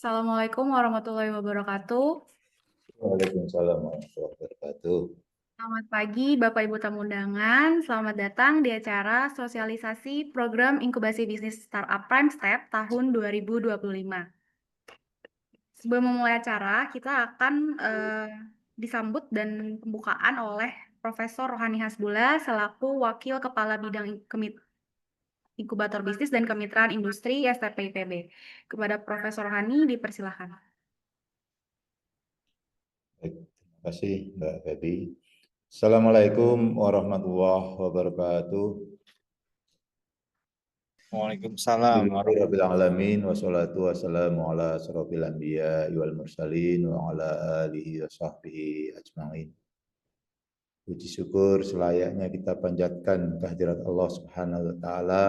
Assalamualaikum warahmatullahi wabarakatuh. Waalaikumsalam warahmatullahi wabarakatuh. Selamat pagi, Bapak Ibu tamu undangan. Selamat datang di acara sosialisasi program inkubasi bisnis startup Prime Step tahun 2025. Sebelum memulai acara, kita akan disambut dan pembukaan oleh Profesor Rohani Hasbullah selaku Wakil Kepala Bidang Inkubator Bisnis dan Kemitraan Industri STP IPB. Kepada Profesor Rohani, dipersilahkan. Baik, terima kasih Mbak Febi. Assalamualaikum warahmatullahi wabarakatuh. Waalaikumsalam Alhamdulillahirabbil alamin wassalatu wassalamu ala asrofil anbiya wal mursalin wa ala alihi wa sahbihi ajmain. Puji syukur selayaknya kita panjatkan kehadirat Allah Subhanahu wa taala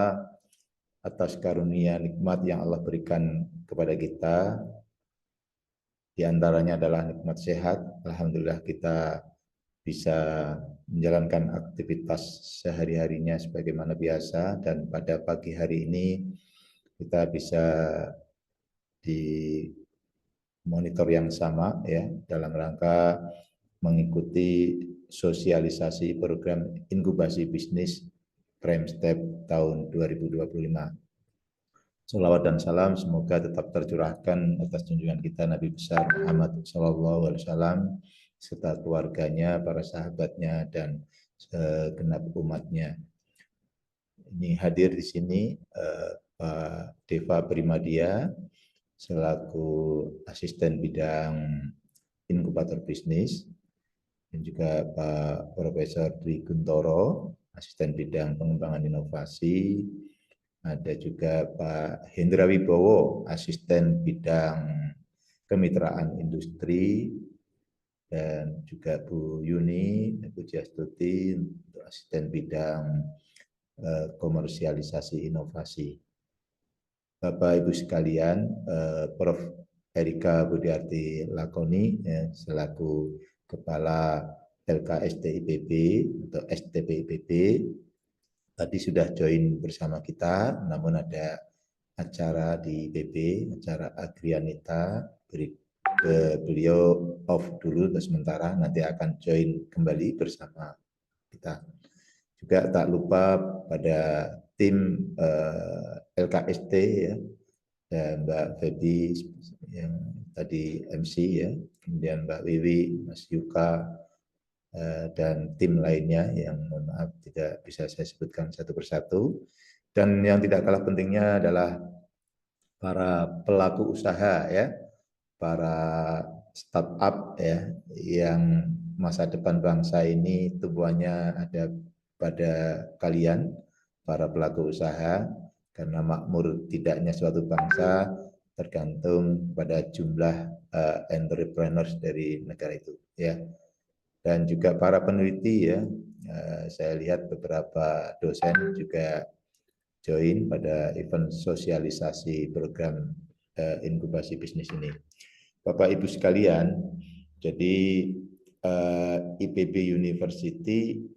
atas karunia nikmat yang Allah berikan kepada kita. Di antaranya adalah nikmat sehat. Alhamdulillah kita bisa menjalankan aktivitas sehari-harinya sebagaimana biasa, dan pada pagi hari ini kita bisa di monitor yang sama ya dalam rangka mengikuti sosialisasi program inkubasi bisnis Prime Step tahun 2025. Salawat dan salam semoga tetap tercurahkan atas junjungan kita Nabi besar Muhammad SAW serta keluarganya, para sahabatnya, dan segenap umatnya. Ini hadir di sini Pak Deva Primadia selaku asisten bidang inkubator bisnis, dan juga Pak Profesor Dwi Guntoro, asisten bidang pengembangan inovasi. Ada juga Pak Hendra Wibowo, asisten bidang kemitraan industri, dan juga Bu Yuni Pujiastuti untuk asisten bidang komersialisasi inovasi. Bapak Ibu sekalian, Prof. Erika Budiarti Lakoni ya, selaku Kepala LKST IPB atau STP IPB tadi sudah join bersama kita, namun ada acara di IPB, acara Agrianita, beliau off dulu sementara, nanti akan join kembali bersama kita. Juga tak lupa pada tim LKST ya, dan Mbak Febi yang tadi MC ya, kemudian Mbak Wiwi, Mas Yuka, dan tim lainnya yang mohon maaf tidak bisa saya sebutkan satu persatu. Dan yang tidak kalah pentingnya adalah para pelaku usaha ya, para startup ya, yang masa depan bangsa ini tumbuhannya ada pada kalian, para pelaku usaha, karena makmur tidaknya suatu bangsa tergantung pada jumlah entrepreneurs dari negara itu ya. Dan juga para peneliti ya, saya lihat beberapa dosen juga join pada event sosialisasi program inkubasi bisnis ini. Bapak Ibu sekalian, jadi IPB University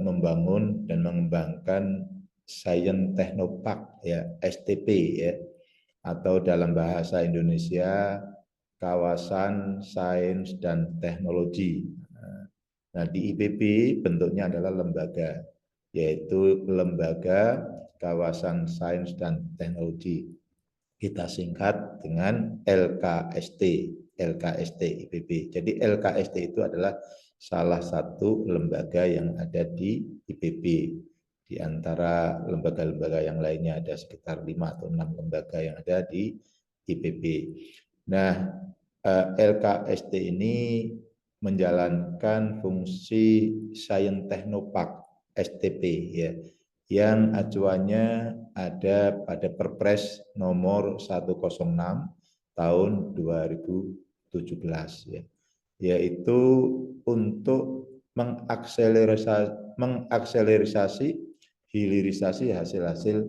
membangun dan mengembangkan Science Technopark ya, STP ya, atau dalam bahasa Indonesia kawasan sains dan teknologi. Nah, di IPB bentuknya adalah lembaga, yaitu Lembaga Kawasan Sains dan Teknologi. Kita singkat dengan LKST, LKST IPB. Jadi LKST itu adalah salah satu lembaga yang ada di IPB. Di antara lembaga-lembaga yang lainnya ada sekitar 5 atau 6 lembaga yang ada di IPB. Nah, LKST ini menjalankan fungsi Science Technopark STP ya, yang acuannya ada pada Perpres nomor 106 tahun 2017 ya, yaitu untuk mengakselerasi hilirisasi hasil-hasil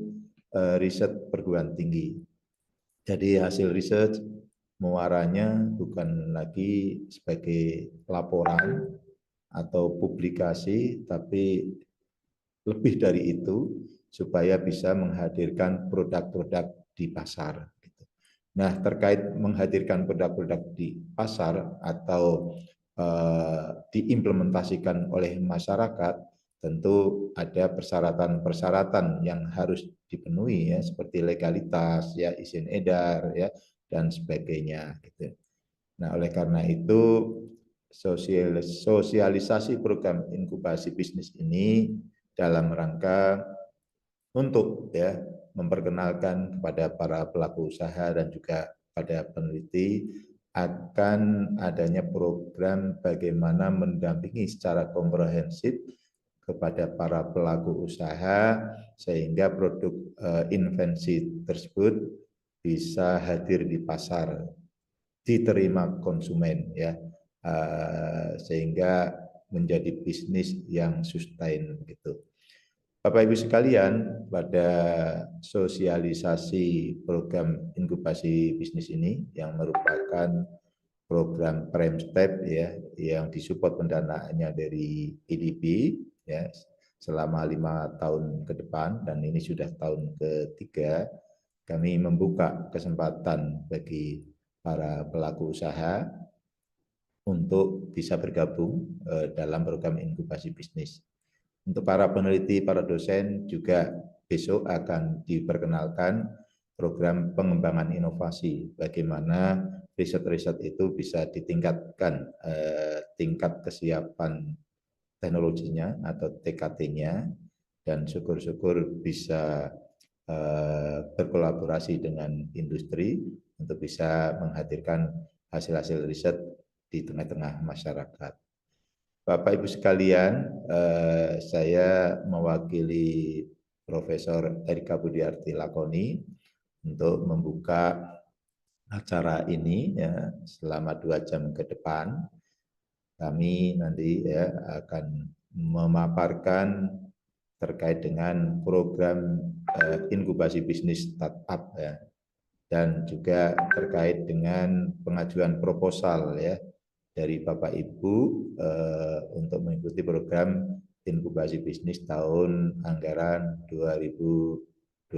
riset perguruan tinggi. Jadi hasil riset muaranya bukan lagi sebagai laporan atau publikasi, tapi lebih dari itu supaya bisa menghadirkan produk-produk di pasar. Nah, terkait menghadirkan produk-produk di pasar atau diimplementasikan oleh masyarakat, tentu ada persyaratan-persyaratan yang harus dipenuhi ya, seperti legalitas, ya, izin edar, ya, dan sebagainya. Gitu. Nah, oleh karena itu sosialisasi program inkubasi bisnis ini dalam rangka untuk ya memperkenalkan kepada para pelaku usaha dan juga pada peneliti akan adanya program bagaimana mendampingi secara komprehensif kepada para pelaku usaha sehingga produk invensi tersebut bisa hadir di pasar, diterima konsumen ya, sehingga menjadi bisnis yang sustain gitu. Bapak Ibu sekalian, pada sosialisasi program inkubasi bisnis ini yang merupakan program Prime Step ya, yang disupport pendanaannya dari IDB ya selama 5 tahun ke depan, dan ini sudah tahun ketiga, kami membuka kesempatan bagi para pelaku usaha untuk bisa bergabung dalam program inkubasi bisnis. Untuk para peneliti, para dosen juga besok akan diperkenalkan program pengembangan inovasi, bagaimana riset-riset itu bisa ditingkatkan tingkat kesiapan teknologinya atau TKT-nya, dan syukur-syukur bisa berkolaborasi dengan industri untuk bisa menghadirkan hasil-hasil riset di tengah-tengah masyarakat. Bapak Ibu sekalian, saya mewakili Profesor Erika Budiarti Lakoni untuk membuka acara ini ya, selama 2 jam ke depan. Kami nanti ya akan memaparkan terkait dengan program inkubasi bisnis startup ya, dan juga terkait dengan pengajuan proposal ya dari Bapak Ibu untuk mengikuti program inkubasi bisnis tahun anggaran 2025.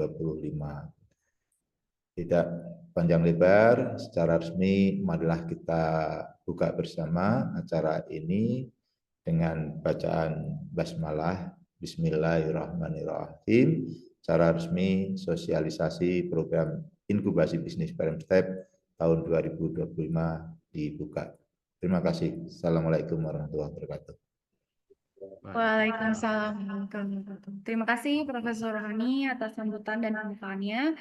Tidak panjang lebar, secara resmi marilah kita buka bersama acara ini dengan bacaan basmalah, Bismillahirrahmanirrahim. Secara resmi sosialisasi program inkubasi bisnis Prime Step tahun 2025 dibuka. Terima kasih. Assalamualaikum warahmatullahi wabarakatuh. Waalaikumsalam warahmatullahi wabarakatuh. Terima kasih Profesor Hani atas sambutan dan pembukaannya.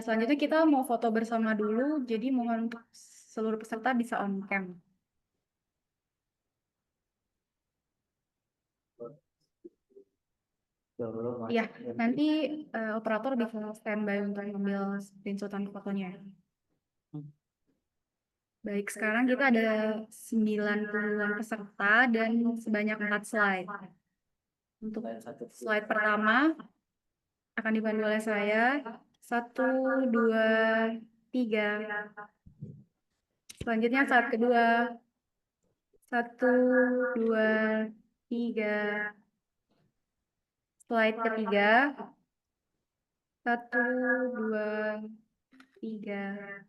Selanjutnya kita mau foto bersama dulu, jadi mohon untuk seluruh peserta bisa on cam. Ya, nanti operator bisa standby untuk ambil screenshotan fotonya. Baik, sekarang kita ada 90-an peserta dan sebanyak 4 slide. Untuk slide pertama akan dipandu oleh saya. 1, 2, 3. Selanjutnya slide kedua. 1, 2, 3. Slide ketiga. 1, 2, 3.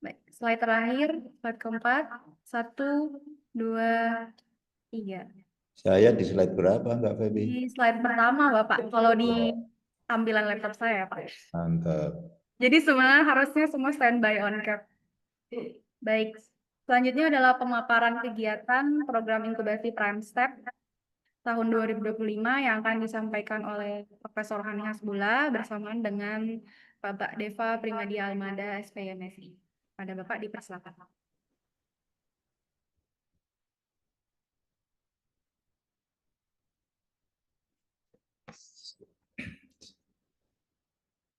Baik, slide terakhir, slide keempat. 1, 2, 3. Saya di slide berapa, Mbak Febi? Di slide pertama, Bapak. Kalau di tampilan laptop saya, Pak. Mantap. Jadi sebenarnya harusnya semua standby on cam. Baik, selanjutnya adalah pemaparan kegiatan program inkubasi Prime Step tahun 2025 yang akan disampaikan oleh Profesor Hani Hasbullah bersamaan dengan Bapak Deva Primadia Almada, SPMSI. Pada Bapak dipersilakan.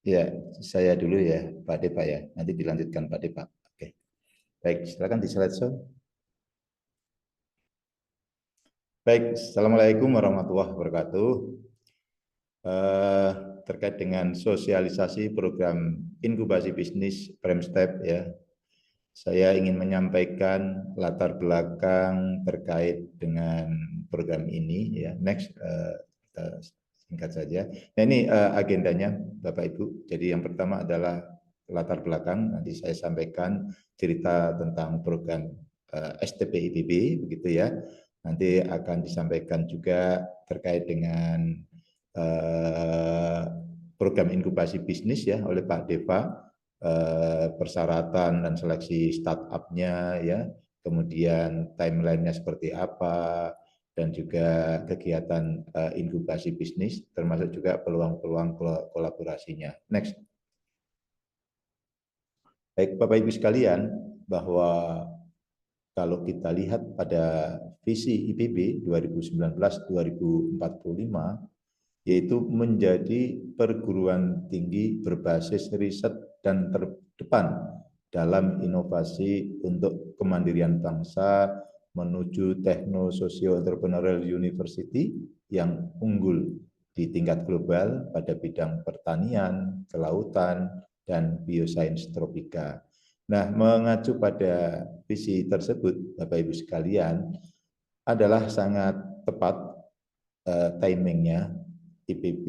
Ya, saya dulu ya, Pak Depa ya. Nanti dilanjutkan Pak Depa. Oke. Baik, silakan di slide show. Baik, Assalamualaikum warahmatullahi wabarakatuh. Terkait dengan sosialisasi program inkubasi bisnis Prime Step ya, saya ingin menyampaikan latar belakang terkait dengan program ini ya. Next, kita singkat saja. Nah ini agendanya Bapak Ibu. Jadi yang pertama adalah latar belakang, nanti saya sampaikan cerita tentang program STP IPB, begitu ya. Nanti akan disampaikan juga terkait dengan program inkubasi bisnis ya oleh Pak Deva, persyaratan dan seleksi startup-nya ya, kemudian timeline-nya seperti apa, dan juga kegiatan inkubasi bisnis, termasuk juga peluang-peluang kolaborasinya. Next. Baik, Bapak Ibu sekalian, bahwa kalau kita lihat pada visi IPB 2019-2045, yaitu menjadi perguruan tinggi berbasis riset dan terdepan dalam inovasi untuk kemandirian bangsa menuju Techno-Socio-Entrepreneurial University yang unggul di tingkat global pada bidang pertanian, kelautan, dan biosains tropika. Nah, mengacu pada visi tersebut, Bapak Ibu sekalian, adalah sangat tepat timingnya IPB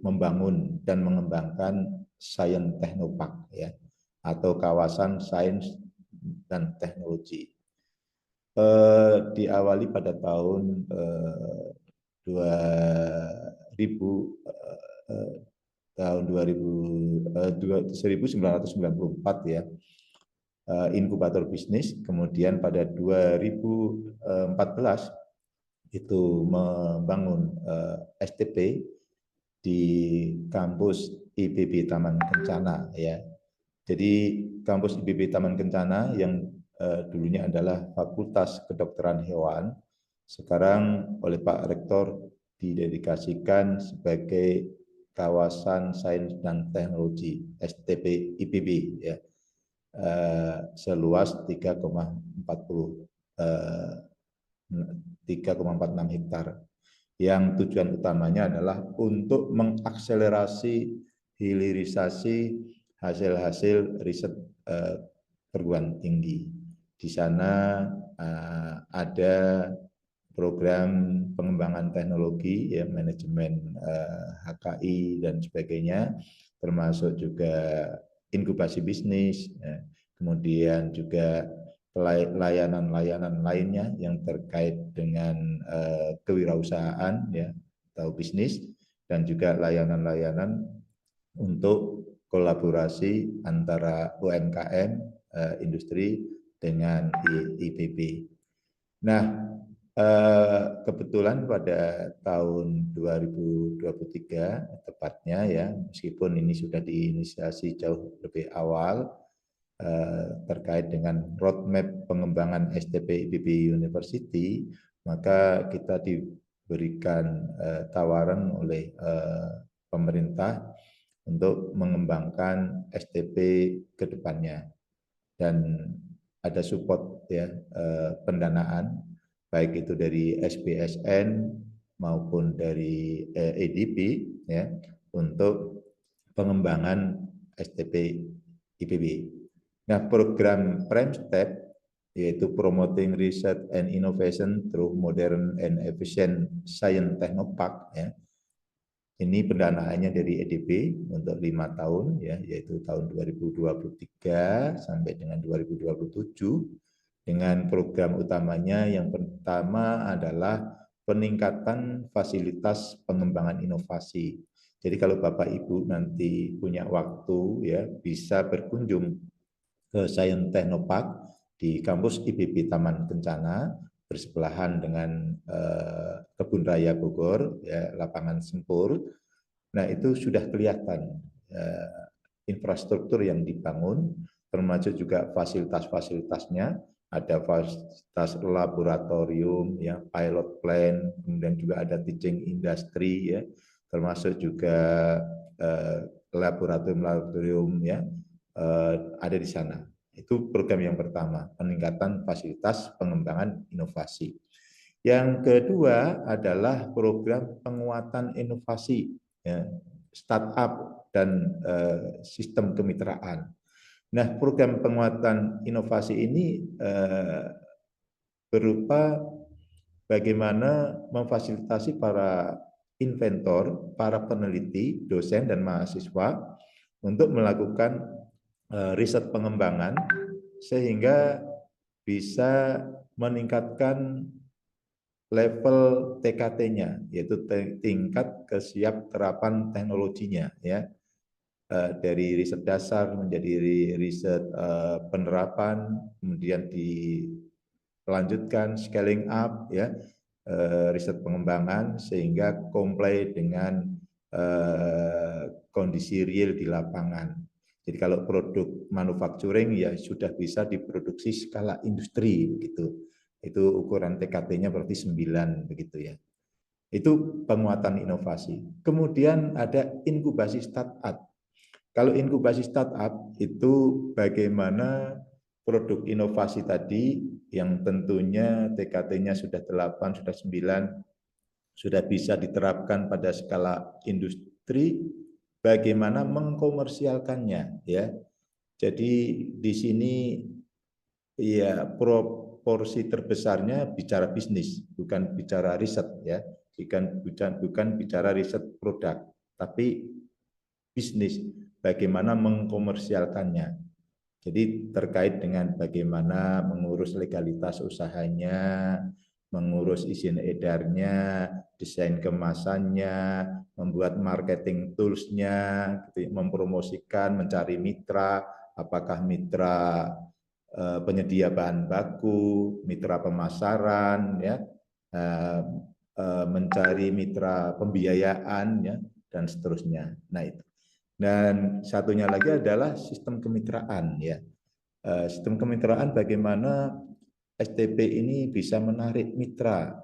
membangun dan mengembangkan Science Technopark ya, atau kawasan sains dan teknologi. Diawali pada tahun 1994 ya, inkubator bisnis. Kemudian pada 2014 itu membangun STP di kampus IPB Taman Kencana ya. Jadi kampus IPB Taman Kencana yang dulunya adalah Fakultas Kedokteran Hewan, sekarang oleh Pak Rektor didedikasikan sebagai kawasan sains dan teknologi STP IPB ya, seluas 3,46 hektar, yang tujuan utamanya adalah untuk mengakselerasi hilirisasi hasil-hasil riset perguruan tinggi. Di sana ada program pengembangan teknologi, ya, manajemen HKI dan sebagainya, termasuk juga inkubasi bisnis, ya, kemudian juga layanan-layanan lainnya yang terkait dengan kewirausahaan ya atau bisnis, dan juga layanan-layanan untuk kolaborasi antara UMKM industri dengan IPB. Nah, kebetulan pada tahun 2023 tepatnya ya, meskipun ini sudah diinisiasi jauh lebih awal, terkait dengan roadmap pengembangan STP IPB University, maka kita diberikan tawaran oleh pemerintah untuk mengembangkan STP ke depannya, dan ada support ya, pendanaan baik itu dari SBSN maupun dari EDB ya, untuk pengembangan STP IPB. Nah, program Prime Step, yaitu Promoting Research and Innovation through Modern and Efficient Science Technopark ya, ini pendanaannya dari EDB untuk 5 tahun ya, yaitu tahun 2023 sampai dengan 2027, dengan program utamanya yang pertama adalah peningkatan fasilitas pengembangan inovasi. Jadi kalau Bapak Ibu nanti punya waktu ya, bisa berkunjung ke Science Technopark di kampus IPB Taman Kencana, bersebelahan dengan Kebun Raya Bogor, ya, lapangan Sempur. Nah, itu sudah kelihatan infrastruktur yang dibangun, termasuk juga fasilitas-fasilitasnya. Ada fasilitas laboratorium, ya, pilot plant, kemudian juga ada teaching industry, ya, termasuk juga laboratorium, ya, ada di sana. Itu program yang pertama, peningkatan fasilitas pengembangan inovasi. Yang kedua adalah program penguatan inovasi, ya, startup dan sistem kemitraan. Nah, program penguatan inovasi ini berupa bagaimana memfasilitasi para inventor, para peneliti, dosen dan mahasiswa untuk melakukan riset pengembangan sehingga bisa meningkatkan level TKT-nya, yaitu tingkat kesiapterapan teknologinya, ya, dari riset dasar menjadi riset penerapan, kemudian dilanjutkan scaling up, ya, riset pengembangan sehingga comply dengan kondisi real di lapangan. Jadi kalau produk manufacturing ya sudah bisa diproduksi skala industri gitu. Itu ukuran TKT-nya berarti 9 begitu ya. Itu penguatan inovasi. Kemudian ada inkubasi startup. Kalau inkubasi startup itu bagaimana produk inovasi tadi yang tentunya TKT-nya sudah 8, sudah 9, sudah bisa diterapkan pada skala industri, bagaimana mengkomersialkannya, ya. Jadi di sini ya proporsi terbesarnya bicara bisnis, bukan bicara riset, ya. Bukan bicara riset produk, tapi bisnis, bagaimana mengkomersialkannya. Jadi terkait dengan bagaimana mengurus legalitas usahanya, mengurus izin edarnya, desain kemasannya, membuat marketing tools-nya, mempromosikan, mencari mitra, apakah mitra penyedia bahan baku, mitra pemasaran, ya, mencari mitra pembiayaan, ya, dan seterusnya. Nah itu. Dan satunya lagi adalah sistem kemitraan, ya. Sistem kemitraan bagaimana STP ini bisa menarik mitra,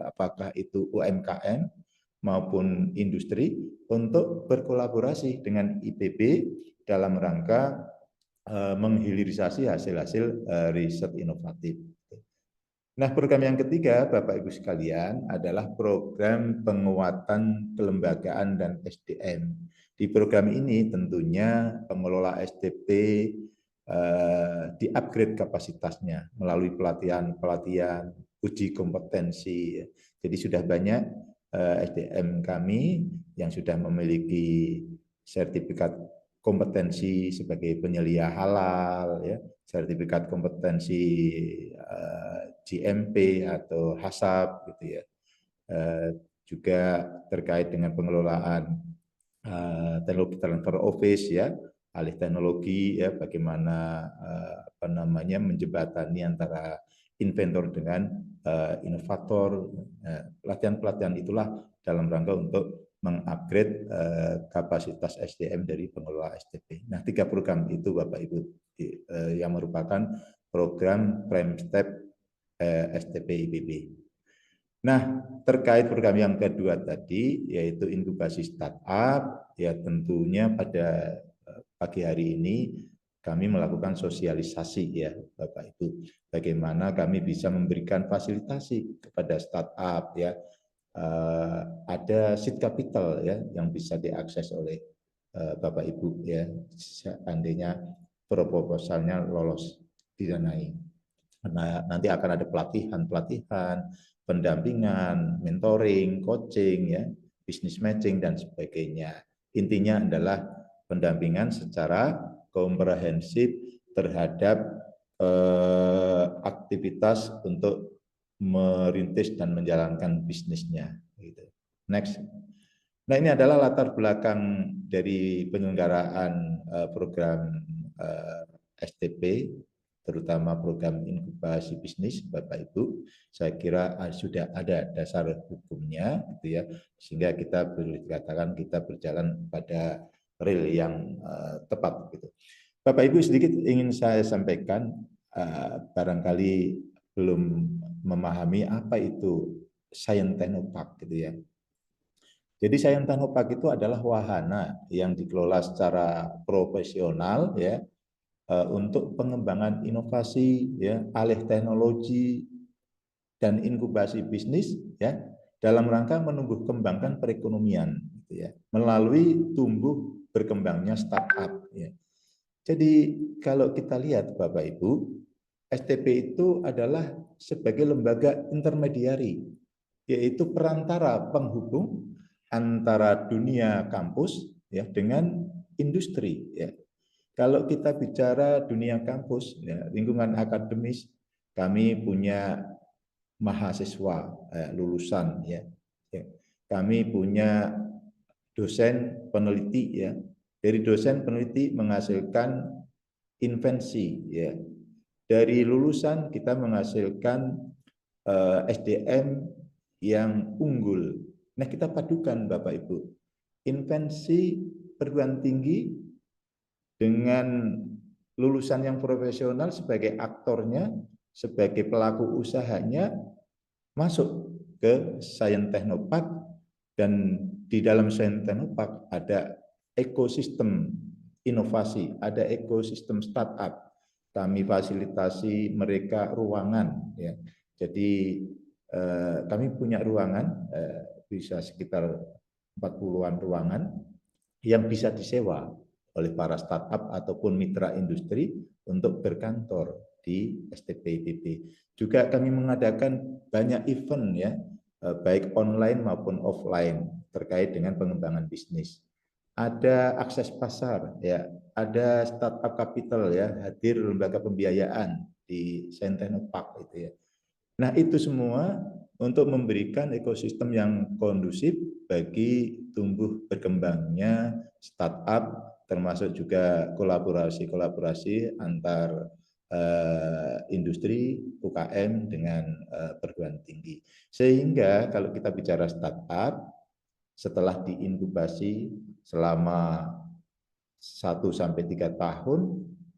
apakah itu UMKM maupun industri, untuk berkolaborasi dengan IPB dalam rangka menghilirisasi hasil-hasil riset inovatif. Nah, program yang ketiga, Bapak Ibu sekalian, adalah program penguatan kelembagaan dan SDM. Di program ini tentunya pengelola STP di-upgrade kapasitasnya melalui pelatihan-pelatihan, uji kompetensi. Jadi sudah banyak SDM kami yang sudah memiliki sertifikat kompetensi sebagai penyelia halal, ya, sertifikat kompetensi GMP atau HACCP, gitu ya. Juga terkait dengan pengelolaan teknologi transfer office, ya, alih teknologi, ya, bagaimana apa namanya menjembatani antara inventor dengan inovator. Pelatihan-pelatihan itulah dalam rangka untuk mengupgrade kapasitas SDM dari pengelola STP. Nah, 3 program itu Bapak Ibu yang merupakan program Prime Step STP IPB. Nah, terkait program yang kedua tadi, yaitu inkubasi startup, ya tentunya pada pagi hari ini kami melakukan sosialisasi, ya Bapak Ibu, bagaimana kami bisa memberikan fasilitasi kepada startup, ya. Ada seed capital, ya, yang bisa diakses oleh Bapak Ibu, ya, seandainya proposalnya lolos didanai. Nah, nanti akan ada pelatihan, pendampingan, mentoring, coaching, ya, business matching dan sebagainya. Intinya adalah pendampingan secara komprehensif terhadap aktivitas untuk merintis dan menjalankan bisnisnya. Gitu. Next. Nah, ini adalah latar belakang dari penyelenggaraan program STP, terutama program inkubasi bisnis, Bapak Ibu. Saya kira sudah ada dasar hukumnya, gitu ya, sehingga kita boleh dikatakan kita berjalan pada real yang tepat, gitu. Bapak Ibu, sedikit ingin saya sampaikan, barangkali belum memahami apa itu Science Technopark, gitu ya. Jadi Science Technopark itu adalah wahana yang dikelola secara profesional, ya, untuk pengembangan inovasi, ya, alih teknologi dan inkubasi bisnis, ya, dalam rangka menumbuh kembangkan perekonomian, gitu ya, melalui tumbuh berkembangnya startup, ya. Jadi kalau kita lihat Bapak Ibu, STP itu adalah sebagai lembaga intermediari, yaitu perantara penghubung antara dunia kampus, ya, dengan industri, ya. Kalau kita bicara dunia kampus, ya, lingkungan akademis, kami punya mahasiswa lulusan, ya. Kami punya dosen peneliti, ya. Dari dosen peneliti menghasilkan invensi, ya. Dari lulusan kita menghasilkan SDM yang unggul. Nah, kita padukan Bapak Ibu, invensi perguruan tinggi dengan lulusan yang profesional sebagai aktornya, sebagai pelaku usahanya, masuk ke Science Technopark, dan di dalam Science Technopark ada ekosistem inovasi, ada ekosistem startup. Kami fasilitasi mereka ruangan, ya. Jadi kami punya ruangan, bisa sekitar 40-an ruangan yang bisa disewa oleh para startup ataupun mitra industri untuk berkantor di STP IPB. Juga kami mengadakan banyak event, ya, baik online maupun offline terkait dengan pengembangan bisnis. Ada akses pasar, ya, ada startup capital, ya, hadir lembaga pembiayaan di Science Technopark itu, ya. Nah, itu semua untuk memberikan ekosistem yang kondusif bagi tumbuh berkembangnya startup, termasuk juga kolaborasi antar industri UKM dengan perguruan tinggi. Sehingga kalau kita bicara startup, setelah diinkubasi selama 1-3 tahun,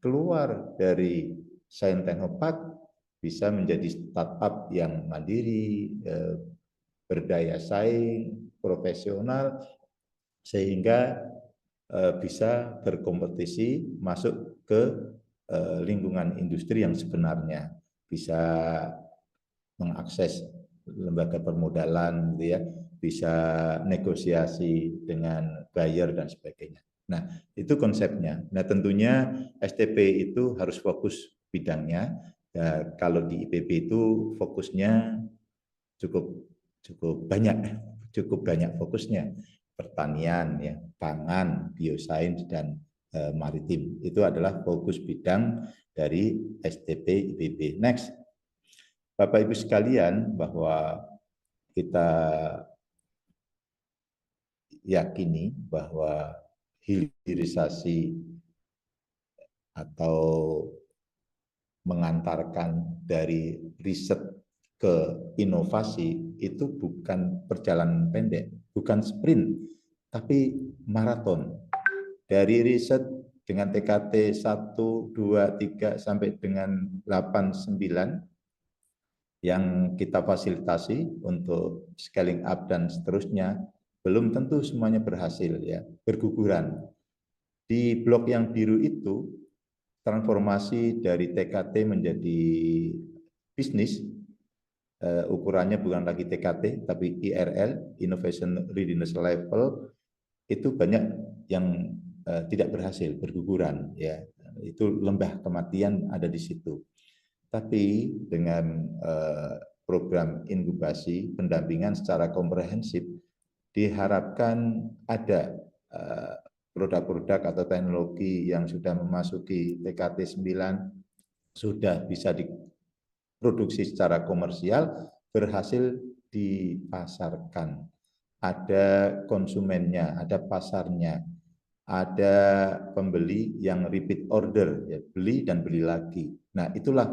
keluar dari Science Technopark bisa menjadi startup yang mandiri, berdaya saing, profesional, sehingga bisa berkompetisi masuk ke lingkungan industri yang sebenarnya, bisa mengakses lembaga permodalan, gitu ya, bisa negosiasi dengan buyer dan sebagainya. Nah, itu konsepnya. Nah, tentunya STP itu harus fokus bidangnya. Ya, kalau di IPB itu fokusnya cukup banyak fokusnya, pertanian, ya, pangan, biosains, dan maritim. Itu adalah fokus bidang dari STP IPB. Next, Bapak Ibu sekalian, bahwa kita yakini bahwa hilirisasi atau mengantarkan dari riset ke inovasi itu bukan perjalanan pendek, bukan sprint, tapi maraton. Dari riset dengan TKT 1, 2, 3 sampai dengan 8, 9 yang kita fasilitasi untuk scaling up dan seterusnya, belum tentu semuanya berhasil, ya, berguguran. Di blok yang biru itu, transformasi dari TKT menjadi bisnis, ukurannya bukan lagi TKT, tapi IRL, Innovation Readiness Level, itu banyak yang tidak berhasil, berguguran, ya. Itu lembah kematian ada di situ. Tapi dengan program inkubasi, pendampingan secara komprehensif, diharapkan ada produk-produk atau teknologi yang sudah memasuki TKT 9, sudah bisa diproduksi secara komersial, berhasil dipasarkan. Ada konsumennya, ada pasarnya, ada pembeli yang repeat order, ya, beli dan beli lagi. Nah, itulah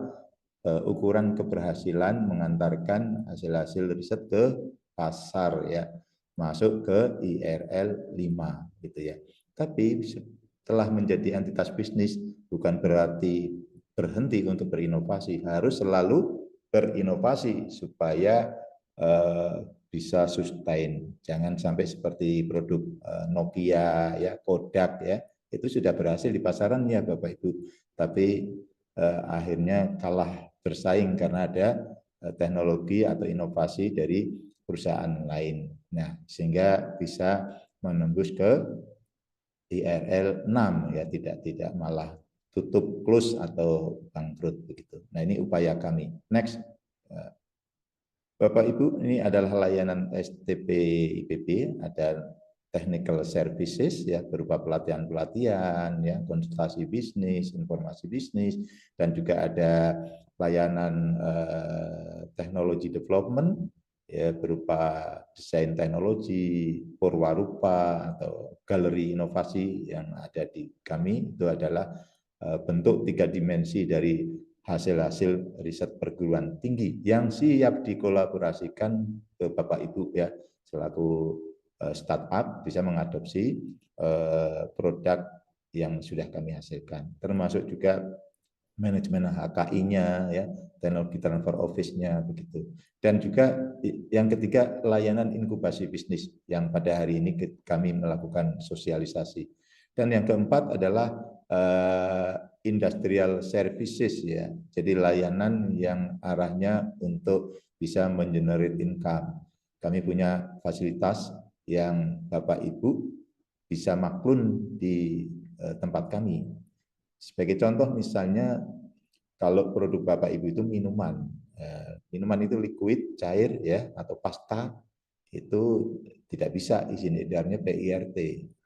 ukuran keberhasilan mengantarkan hasil-hasil riset ke pasar, ya, masuk ke IRL 5, gitu ya. Tapi setelah menjadi entitas bisnis bukan berarti berhenti untuk berinovasi, harus selalu berinovasi supaya bisa sustain. Jangan sampai seperti produk Nokia, ya, Kodak, ya, itu sudah berhasil di pasaran, ya Bapak Ibu, tapi akhirnya kalah bersaing karena ada teknologi atau inovasi dari perusahaan lain. Nah, sehingga bisa menembus ke IRL 6, ya, tidak malah tutup, close, atau bangkrut begitu. Nah, ini upaya kami. Next. Bapak Ibu, ini adalah layanan STP IPB, ada technical services ya berupa pelatihan-pelatihan ya, konsultasi bisnis, informasi bisnis, dan juga ada layanan teknologi development ya berupa desain teknologi, purwarupa atau galeri inovasi yang ada di kami. Itu adalah bentuk 3 dimensi dari hasil-hasil riset perguruan tinggi yang siap dikolaborasikan ke Bapak Ibu ya selaku startup bisa mengadopsi produk yang sudah kami hasilkan, termasuk juga manajemen HKI-nya ya, teknologi transfer office-nya begitu. Dan juga yang ketiga layanan inkubasi bisnis yang pada hari ini kami melakukan sosialisasi. Dan yang keempat adalah industrial services ya. Jadi layanan yang arahnya untuk bisa mengenerate income. Kami punya fasilitas yang Bapak Ibu bisa maklun di tempat kami. Sebagai contoh misalnya kalau produk Bapak Ibu itu minuman. Minuman itu liquid, cair ya atau pasta itu tidak bisa izin edarnya PIRT,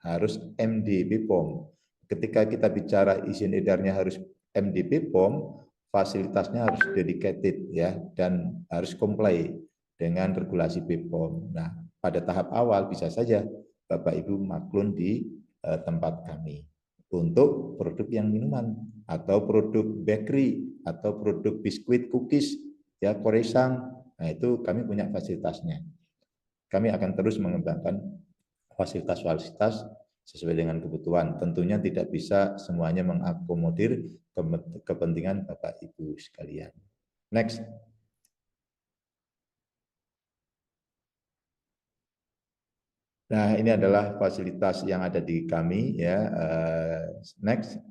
harus MD BPOM. Ketika kita bicara izin edarnya harus MD BPOM, fasilitasnya harus dedicated ya dan harus comply dengan regulasi BPOM. Nah, pada tahap awal bisa saja Bapak Ibu maklun di tempat kami untuk produk yang minuman atau produk bakery atau produk biskuit cookies ya croissant. Nah, itu kami punya fasilitasnya. Kami akan terus mengembangkan fasilitas-fasilitas sesuai dengan kebutuhan. Tentunya tidak bisa semuanya mengakomodir kepentingan Bapak Ibu sekalian. Next. Nah, ini adalah fasilitas yang ada di kami ya. Next.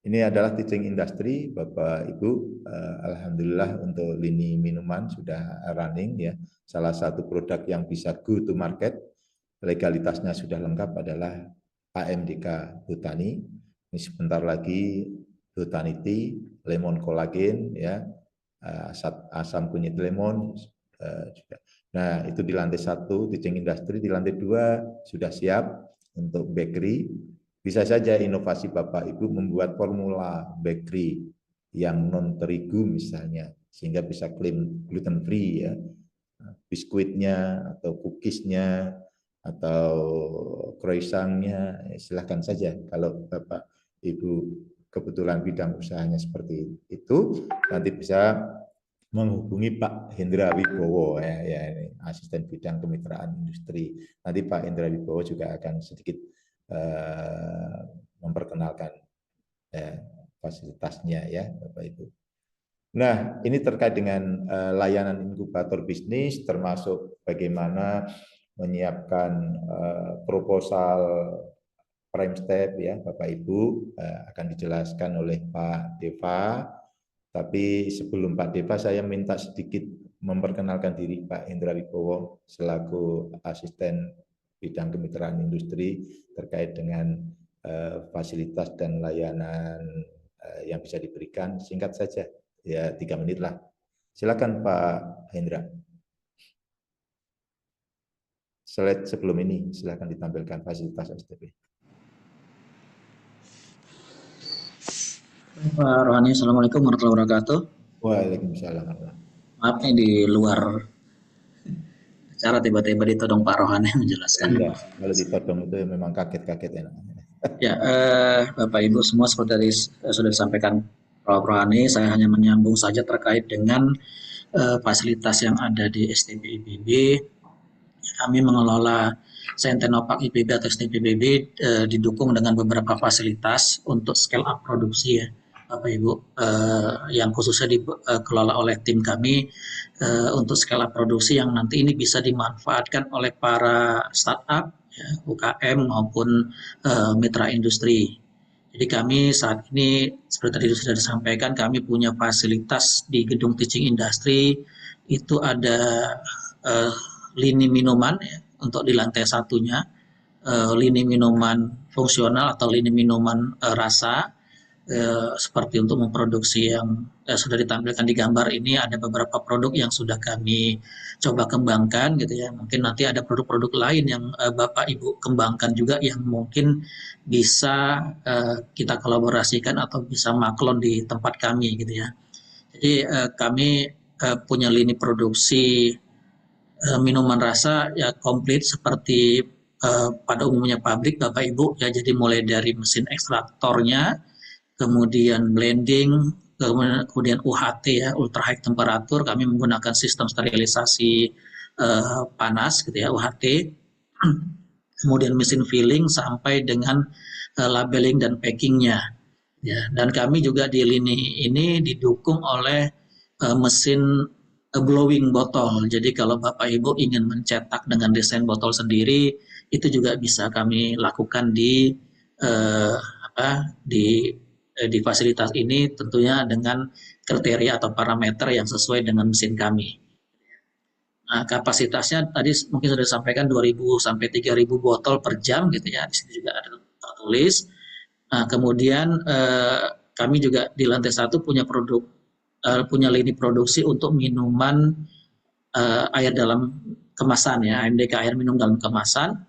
Ini adalah teaching industry, Bapak Ibu. Alhamdulillah untuk lini minuman sudah running ya. Salah satu produk yang bisa go to market, legalitasnya sudah lengkap adalah AMDK Botani. Ini sebentar lagi Botanity, lemon kolagen ya, asam kunyit lemon juga. Nah, itu di lantai 1 teaching industry, di lantai 2 sudah siap untuk bakery. Bisa saja inovasi Bapak Ibu membuat formula bakery yang non terigu misalnya, sehingga bisa klaim gluten free ya, biskuitnya atau cookiesnya atau croissantnya, silahkan saja. Kalau Bapak Ibu kebetulan bidang usahanya seperti itu, nanti bisa menghubungi Pak Hendra Wibowo ya ini asisten bidang kemitraan industri. Nanti Pak Hendra Wibowo juga akan sedikit memperkenalkan fasilitasnya ya Bapak Ibu. Nah, ini terkait dengan layanan inkubator bisnis termasuk bagaimana menyiapkan proposal prime step ya Bapak Ibu akan dijelaskan oleh Pak Deva. Tapi sebelum Pak Deva saya minta sedikit memperkenalkan diri Pak Hendra Wibowo selaku asisten bidang kemitraan industri terkait dengan fasilitas dan layanan yang bisa diberikan. Singkat saja, ya 3 menit lah. Silakan Pak Hendra. Slide sebelum ini, silakan ditampilkan fasilitas STP. Pak Rohani, Assalamualaikum warahmatullahi wabarakatuh. Waalaikumsalam. Maaf nih di luar acara tiba-tiba ditodong Pak Rohani menjelaskan. Iya, kalau ditodong itu memang kaget-kaget enak. Ya, Bapak Ibu semua seperti tadi sudah disampaikan Pak Rohani, saya hanya menyambung saja terkait dengan fasilitas yang ada di STP IPB. Kami mengelola Sentenopak IPB atau STP IPB didukung dengan beberapa fasilitas untuk scale up produksi ya. Bapak Ibu, yang khususnya dikelola oleh tim kami untuk skala produksi yang nanti ini bisa dimanfaatkan oleh para startup, ya, UKM maupun mitra industri. Jadi kami saat ini seperti tadi sudah disampaikan, kami punya fasilitas di gedung teaching industry itu ada lini minuman ya, untuk di lantai satunya, lini minuman fungsional atau lini minuman rasa. seperti untuk memproduksi yang sudah ditampilkan di gambar ini, ada beberapa produk yang sudah kami coba kembangkan gitu ya. Mungkin nanti ada produk-produk lain yang Bapak Ibu kembangkan juga yang mungkin bisa kita kolaborasikan atau bisa maklon di tempat kami gitu ya. Jadi kami punya lini produksi minuman rasa ya komplit seperti pada umumnya pabrik Bapak Ibu ya. Jadi mulai dari mesin ekstraktornya, kemudian blending, kemudian UHT ya, ultra high temperatur, kami menggunakan sistem sterilisasi panas gitu ya, UHT, kemudian mesin filling sampai dengan labeling dan packingnya ya. Dan kami juga di lini ini didukung oleh mesin blowing botol. Jadi kalau Bapak Ibu ingin mencetak dengan desain botol sendiri, itu juga bisa kami lakukan di eh, di fasilitas ini, tentunya dengan kriteria atau parameter yang sesuai dengan mesin kami. Nah, kapasitasnya tadi mungkin sudah disampaikan 2.000 sampai 3.000 botol per jam gitu ya. Di sini juga ada tertulis. Nah, kemudian kami juga di lantai 1 punya lini produksi untuk minuman air dalam kemasan ya, AMDK air minum dalam kemasan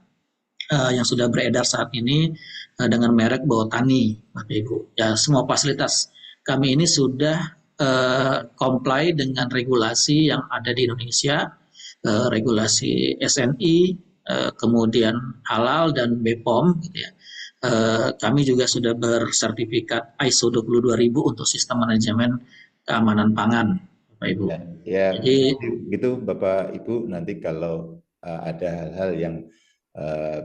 yang sudah beredar saat ini dengan merek Botani, Bapak Ibu. Ya, semua fasilitas kami ini sudah comply dengan regulasi yang ada di Indonesia, regulasi SNI, kemudian halal dan BPOM, gitu ya. Kami juga sudah bersertifikat ISO 22000 untuk sistem manajemen keamanan pangan, Bapak Ibu. Ya, Jadi gitu Bapak Ibu, nanti kalau ada hal-hal yang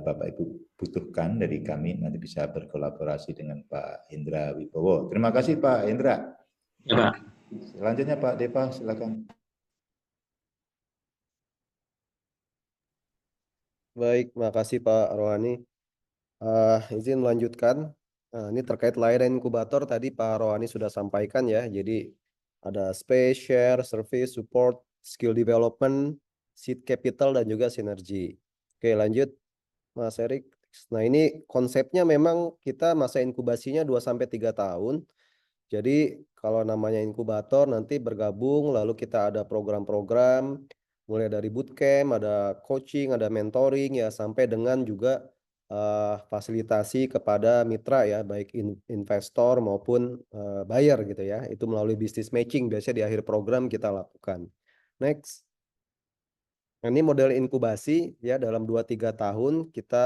Bapak Ibu butuhkan dari kami, nanti bisa berkolaborasi dengan Pak Hendra Wibowo. Terima kasih Pak Hendra. ya Pak. Selanjutnya Pak Deva, silakan. Baik, makasih Pak Rohani. Izin melanjutkan. Ini terkait layanan inkubator tadi Pak Rohani sudah sampaikan ya. Jadi ada space, share, service, support, skill development, seed capital, dan juga sinergi. Oke, lanjut Mas Erik. Nah, ini konsepnya memang kita masa inkubasinya 2-3 tahun. Jadi kalau namanya inkubator nanti bergabung, lalu kita ada program-program, mulai dari bootcamp, ada coaching, ada mentoring ya, sampai dengan juga fasilitasi kepada mitra ya, baik investor maupun buyer gitu ya. Itu melalui business matching biasanya di akhir program kita lakukan. Next. Nah, ini model inkubasi ya, dalam 2-3 tahun kita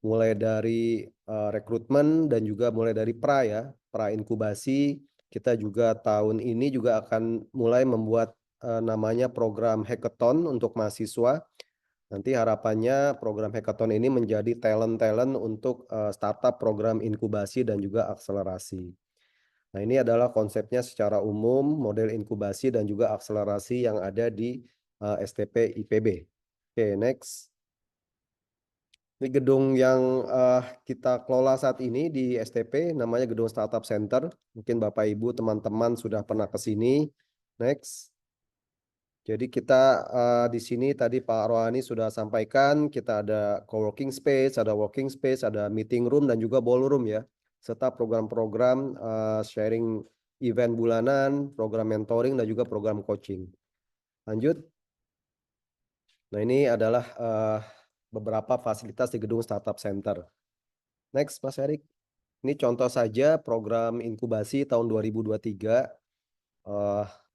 mulai dari rekrutmen dan juga mulai dari pra inkubasi. Kita juga tahun ini juga akan mulai membuat namanya program hackathon untuk mahasiswa. Nanti harapannya program hackathon ini menjadi talent-talent untuk startup program inkubasi dan juga akselerasi. Nah, ini adalah konsepnya secara umum, model inkubasi dan juga akselerasi yang ada di STP IPB. Oke, next. Ini gedung yang kita kelola saat ini di STP, namanya Gedung Startup Center. Mungkin Bapak Ibu teman-teman sudah pernah ke sini. Next. Jadi kita di sini tadi Pak Rohani sudah sampaikan, kita ada co-working space, ada working space, ada meeting room dan juga ballroom ya, serta program-program sharing event bulanan, program mentoring dan juga program coaching. Lanjut. Nah, ini adalah beberapa fasilitas di Gedung Startup Center. Next, Mas Erik. Ini contoh saja program inkubasi tahun 2023.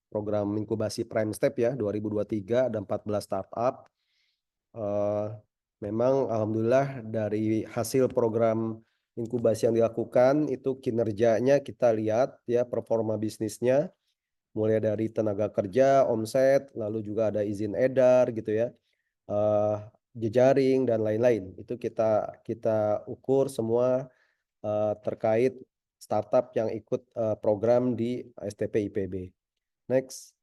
Program inkubasi Prime Step ya, 2023 ada 14 startup. Memang alhamdulillah dari hasil program inkubasi yang dilakukan itu kinerjanya kita lihat ya, performa bisnisnya mulai dari tenaga kerja, omset, lalu juga ada izin edar gitu ya. Jejaring dan lain-lain. Itu kita ukur semua terkait startup yang ikut program di STP IPB. Next.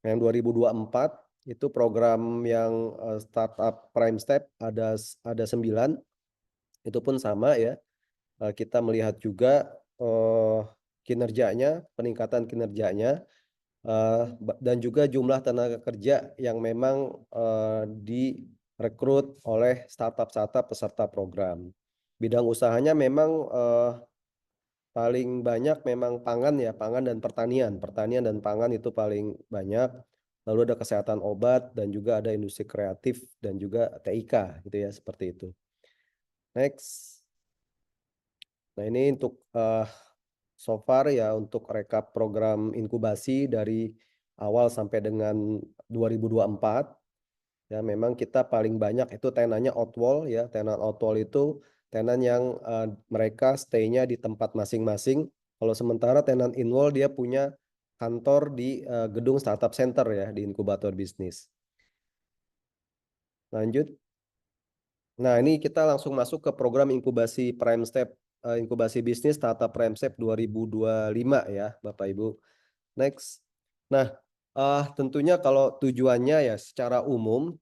Yang 2024 itu program yang startup Prime Step ada 9. Itu pun sama ya. Kita melihat juga kinerjanya, peningkatan kinerjanya dan juga jumlah tenaga kerja yang memang direkrut oleh startup-startup peserta program. Bidang usahanya memang paling banyak memang pangan ya, pangan dan pertanian. Pertanian dan pangan itu paling banyak. Lalu ada kesehatan obat dan juga ada industri kreatif dan juga TIK gitu ya, seperti itu. Next. Nah, ini untuk so far ya untuk rekap program inkubasi dari awal sampai dengan 2024. Ya, memang kita paling banyak itu tenannya outwall ya. Tenan outwall itu tenan yang mereka stay-nya di tempat masing-masing. Kalau sementara tenan inwall dia punya kantor di gedung startup center ya di inkubator bisnis. Lanjut. Nah, ini kita langsung masuk ke program inkubasi Prime Step, inkubasi bisnis Startup Prime Step 2025 ya, Bapak Ibu. Next. Nah, tentunya kalau tujuannya ya secara umum,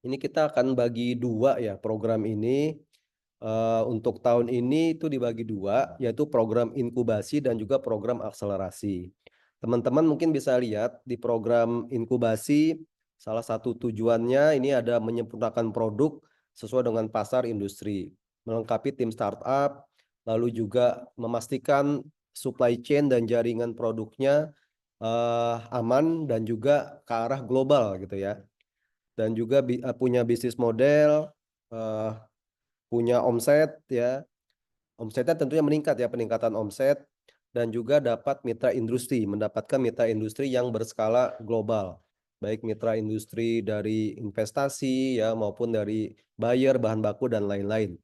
ini kita akan bagi dua ya program ini. Untuk tahun ini itu dibagi dua, yaitu program inkubasi dan juga program akselerasi. Teman-teman mungkin bisa lihat di program inkubasi, salah satu tujuannya ini ada menyempurnakan produk sesuai dengan pasar industri, melengkapi tim startup, lalu juga memastikan supply chain dan jaringan produknya aman dan juga ke arah global gitu ya. Dan juga punya bisnis model, punya omset ya. Omsetnya tentunya meningkat ya, peningkatan omset, dan juga dapat mitra industri, mendapatkan mitra industri yang berskala global. Baik mitra industri dari investasi ya maupun dari buyer, bahan baku dan lain-lain.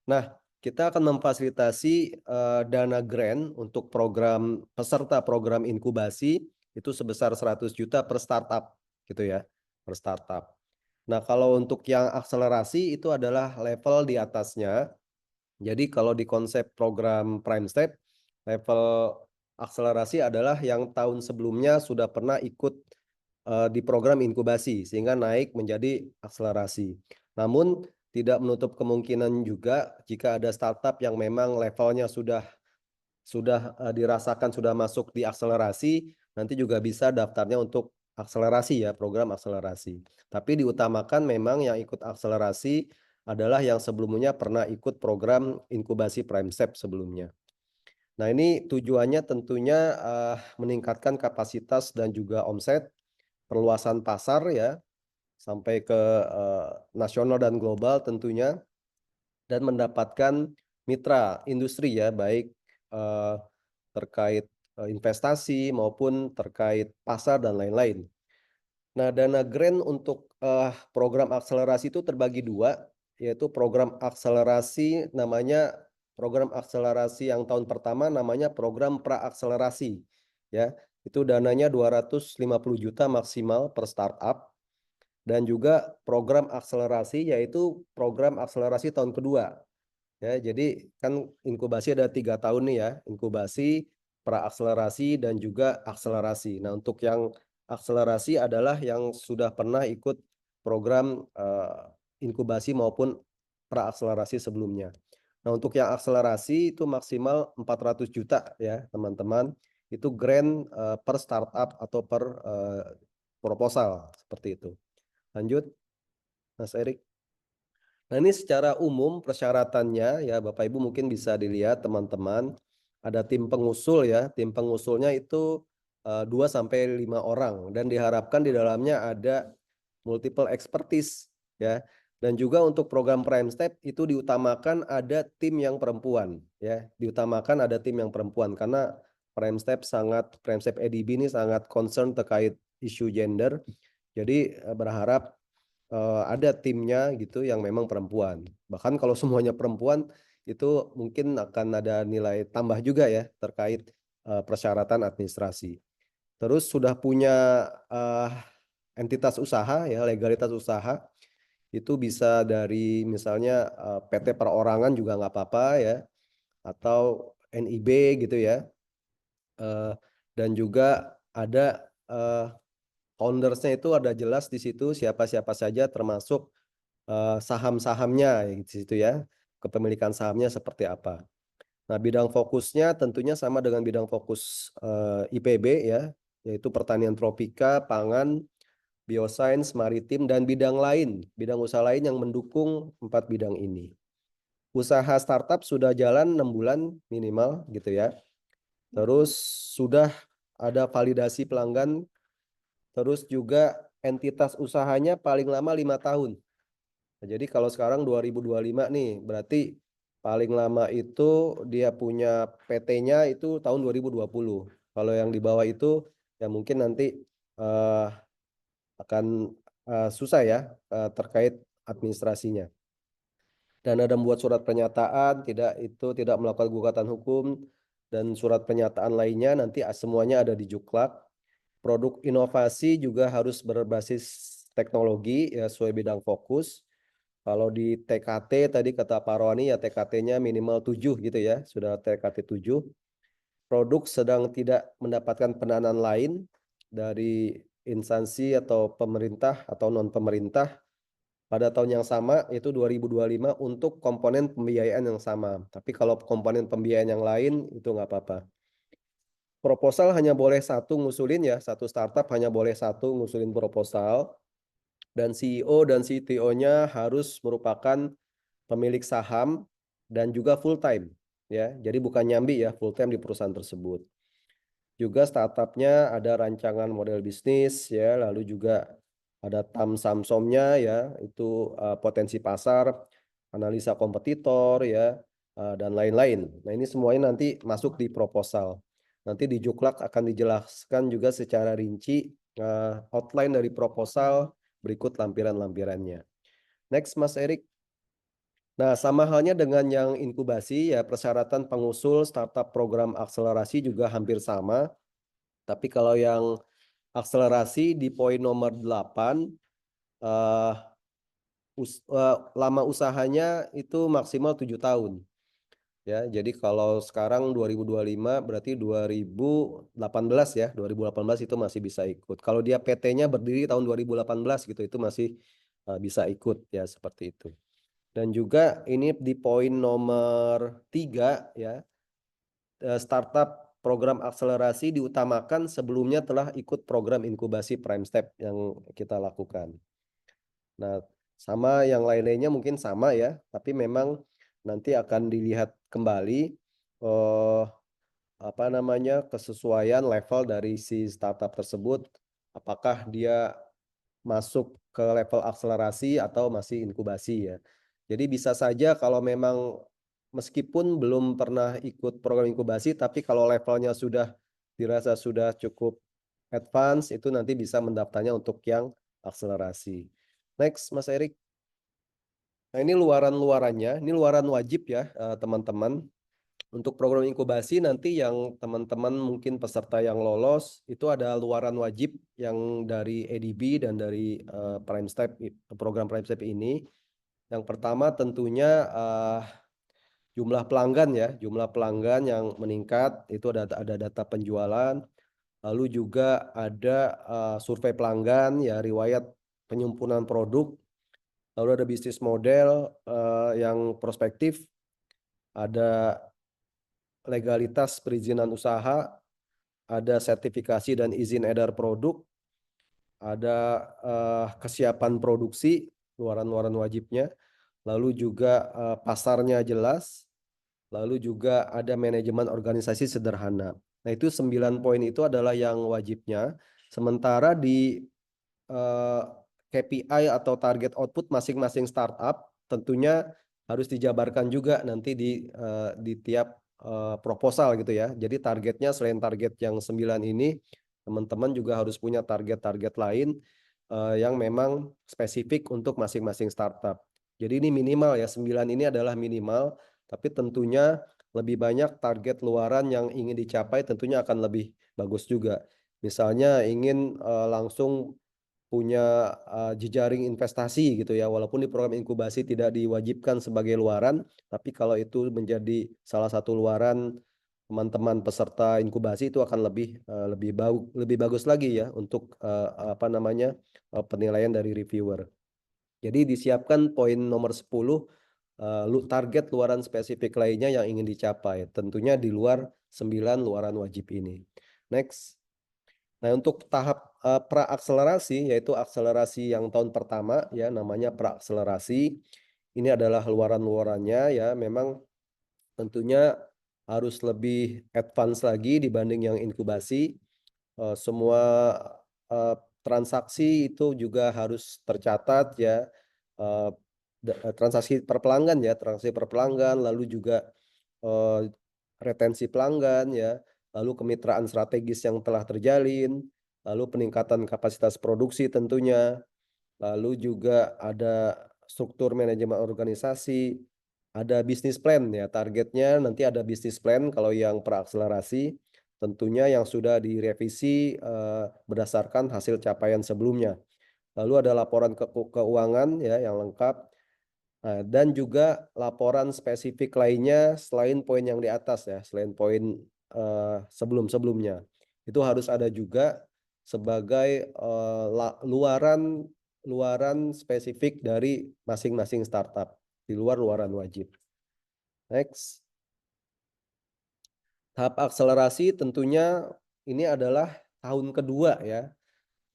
Nah, kita akan memfasilitasi dana grant untuk program peserta program inkubasi itu sebesar 100 juta per startup gitu ya, per startup. Nah, kalau untuk yang akselerasi itu adalah level di atasnya. Jadi kalau di konsep program Prime Step, level akselerasi adalah yang tahun sebelumnya sudah pernah ikut di program inkubasi sehingga naik menjadi akselerasi. Namun tidak menutup kemungkinan juga jika ada startup yang memang levelnya sudah dirasakan sudah masuk di akselerasi, nanti juga bisa daftarnya untuk akselerasi ya, program akselerasi. Tapi diutamakan memang yang ikut akselerasi adalah yang sebelumnya pernah ikut program inkubasi Prime Step sebelumnya. Nah, ini tujuannya tentunya meningkatkan kapasitas dan juga omset, perluasan pasar ya, sampai ke nasional dan global tentunya, dan mendapatkan mitra industri ya, baik terkait investasi maupun terkait pasar dan lain-lain. Nah, dana grant untuk program akselerasi itu terbagi dua, yaitu program akselerasi namanya program akselerasi yang tahun pertama namanya program praakselerasi ya. Itu dananya 250 juta maksimal per startup, dan juga program akselerasi yaitu program akselerasi tahun kedua. Ya, jadi kan inkubasi ada 3 tahun nih ya, inkubasi, praakselerasi dan juga akselerasi. Nah, untuk yang akselerasi adalah yang sudah pernah ikut program inkubasi maupun praakselerasi sebelumnya. Nah, untuk yang akselerasi itu maksimal 400 juta ya, teman-teman. Itu grant per startup atau per proposal seperti itu. Lanjut, Mas Erik. Nah, ini secara umum persyaratannya ya Bapak Ibu mungkin bisa dilihat teman-teman. Ada tim pengusul ya. Tim pengusulnya itu 2-5 orang dan diharapkan di dalamnya ada multiple expertise ya. Dan juga untuk program Prime Step itu diutamakan ada tim yang perempuan ya. Diutamakan ada tim yang perempuan karena Prime Step EDB ini sangat concern terkait isu gender. Jadi berharap ada timnya gitu yang memang perempuan. Bahkan kalau semuanya perempuan itu mungkin akan ada nilai tambah juga ya terkait persyaratan administrasi. Terus sudah punya entitas usaha ya, legalitas usaha itu bisa dari misalnya PT perorangan juga nggak apa-apa ya, atau NIB gitu ya. Dan juga ada foundersnya itu ada jelas di situ siapa-siapa saja termasuk saham-sahamnya di situ ya, kepemilikan sahamnya seperti apa. Nah, bidang fokusnya tentunya sama dengan bidang fokus IPB ya, yaitu pertanian tropika, pangan, biosains, maritim, dan bidang lain, bidang usaha lain yang mendukung 4 bidang ini. Usaha startup sudah jalan 6 bulan minimal gitu ya. Terus sudah ada validasi pelanggan, terus juga entitas usahanya paling lama 5 tahun. Nah, jadi kalau sekarang 2025 nih, berarti paling lama itu dia punya PT-nya itu tahun 2020. Kalau yang di bawah itu ya mungkin nanti eh, akan susah ya terkait administrasinya. Dan ada membuat surat pernyataan, tidak melakukan gugatan hukum, dan surat pernyataan lainnya nanti semuanya ada di Juklak. Produk inovasi juga harus berbasis teknologi ya sesuai bidang fokus. Kalau di TKT tadi kata Pak Rohani ya TKT-nya minimal 7 gitu ya, sudah TKT 7. Produk sedang tidak mendapatkan pendanaan lain dari instansi atau pemerintah atau non pemerintah pada tahun yang sama yaitu 2025 untuk komponen pembiayaan yang sama. Tapi kalau komponen pembiayaan yang lain itu nggak apa-apa. Proposal hanya boleh satu ngusulin ya, satu startup hanya boleh satu ngusulin proposal. Dan CEO dan CTO-nya harus merupakan pemilik saham dan juga full time ya. Jadi bukan nyambi ya, full time di perusahaan tersebut. Juga startupnya ada rancangan model bisnis ya, lalu juga ada samsomnya ya, itu potensi pasar, analisa kompetitor ya, dan lain-lain. Nah ini semuanya nanti masuk di proposal. Nanti di Juklak akan dijelaskan juga secara rinci outline dari proposal berikut lampiran-lampirannya. Next Mas Erik. Nah sama halnya dengan yang inkubasi ya, persyaratan pengusul startup program akselerasi juga hampir sama. Tapi kalau yang akselerasi di poin nomor 8, lama usahanya itu maksimal 7 tahun. Ya, jadi kalau sekarang 2025 berarti 2018 ya, 2018 itu masih bisa ikut. Kalau dia PT-nya berdiri tahun 2018 gitu, itu masih bisa ikut ya seperti itu. Dan juga ini di poin nomor 3 ya, startup program akselerasi diutamakan sebelumnya telah ikut program inkubasi Prime Step yang kita lakukan. Nah, sama yang lain-lainnya mungkin sama ya, tapi memang nanti akan dilihat kembali apa namanya kesesuaian level dari si startup tersebut, apakah dia masuk ke level akselerasi atau masih inkubasi ya. Jadi bisa saja kalau memang meskipun belum pernah ikut program inkubasi, tapi kalau levelnya sudah dirasa sudah cukup advance, itu nanti bisa mendaftarnya untuk yang akselerasi. Next, Mas Erik. Nah ini luaran-luarannya, ini luaran wajib ya teman-teman. Untuk program inkubasi nanti yang teman-teman mungkin peserta yang lolos itu ada luaran wajib yang dari EDB dan dari Prime Step program Prime Step ini. Yang pertama tentunya jumlah pelanggan ya, jumlah pelanggan yang meningkat itu ada data penjualan, lalu juga ada survei pelanggan ya, riwayat penyempurnaan produk, lalu ada bisnis model yang prospektif, ada legalitas perizinan usaha, ada sertifikasi dan izin edar produk, ada kesiapan produksi, luaran-luaran wajibnya, lalu juga pasarnya jelas, lalu juga ada manajemen organisasi sederhana. Nah itu 9 poin itu adalah yang wajibnya, sementara di KPI atau target output masing-masing startup tentunya harus dijabarkan juga nanti di tiap proposal gitu ya. Jadi targetnya selain target yang 9 ini, teman-teman juga harus punya target-target lain yang memang spesifik untuk masing-masing startup. Jadi ini minimal ya, 9 ini adalah minimal, tapi tentunya lebih banyak target luaran yang ingin dicapai tentunya akan lebih bagus juga. Misalnya ingin langsung punya jejaring investasi gitu ya, walaupun di program inkubasi tidak diwajibkan sebagai luaran, tapi kalau itu menjadi salah satu luaran teman-teman peserta inkubasi itu akan lebih bagus lagi ya untuk apa namanya penilaian dari reviewer. Jadi disiapkan poin nomor 10 target luaran spesifik lainnya yang ingin dicapai, tentunya di luar 9 luaran wajib ini. Next. Nah, untuk tahap praakselerasi yaitu akselerasi yang tahun pertama ya namanya praakselerasi. ini adalah luaran-luarannya ya. Memang tentunya harus lebih advance lagi dibanding yang inkubasi. Semua transaksi itu juga harus tercatat ya. Eh, Transaksi per pelanggan ya, transaksi per pelanggan, lalu juga retensi pelanggan ya, lalu kemitraan strategis yang telah terjalin, lalu peningkatan kapasitas produksi tentunya, lalu juga ada struktur manajemen organisasi, ada bisnis plan ya, targetnya nanti ada bisnis plan kalau yang perakselerasi, tentunya yang sudah direvisi berdasarkan hasil capaian sebelumnya. Lalu ada laporan keuangan ya yang lengkap. Nah, dan juga laporan spesifik lainnya selain poin yang di atas ya, selain poin sebelum-sebelumnya. Itu harus ada juga sebagai luaran spesifik dari masing-masing startup di luar luaran wajib. Next. Tahap akselerasi tentunya ini adalah tahun kedua ya.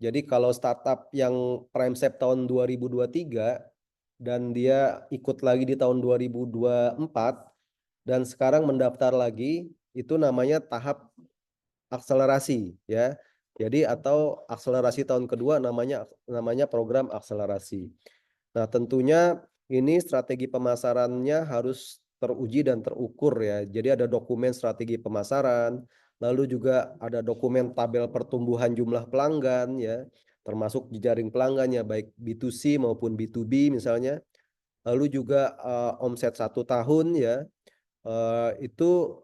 Jadi kalau startup yang Primesep tahun 2023 dan dia ikut lagi di tahun 2024 dan sekarang mendaftar lagi, itu namanya tahap akselerasi ya. Jadi atau akselerasi tahun kedua namanya program akselerasi. Nah, tentunya ini strategi pemasarannya harus teruji dan terukur ya. Jadi ada dokumen strategi pemasaran, lalu juga ada dokumen tabel pertumbuhan jumlah pelanggan ya, termasuk jejaring pelanggannya baik B2C maupun B2B misalnya. Lalu juga omset 1 tahun ya, itu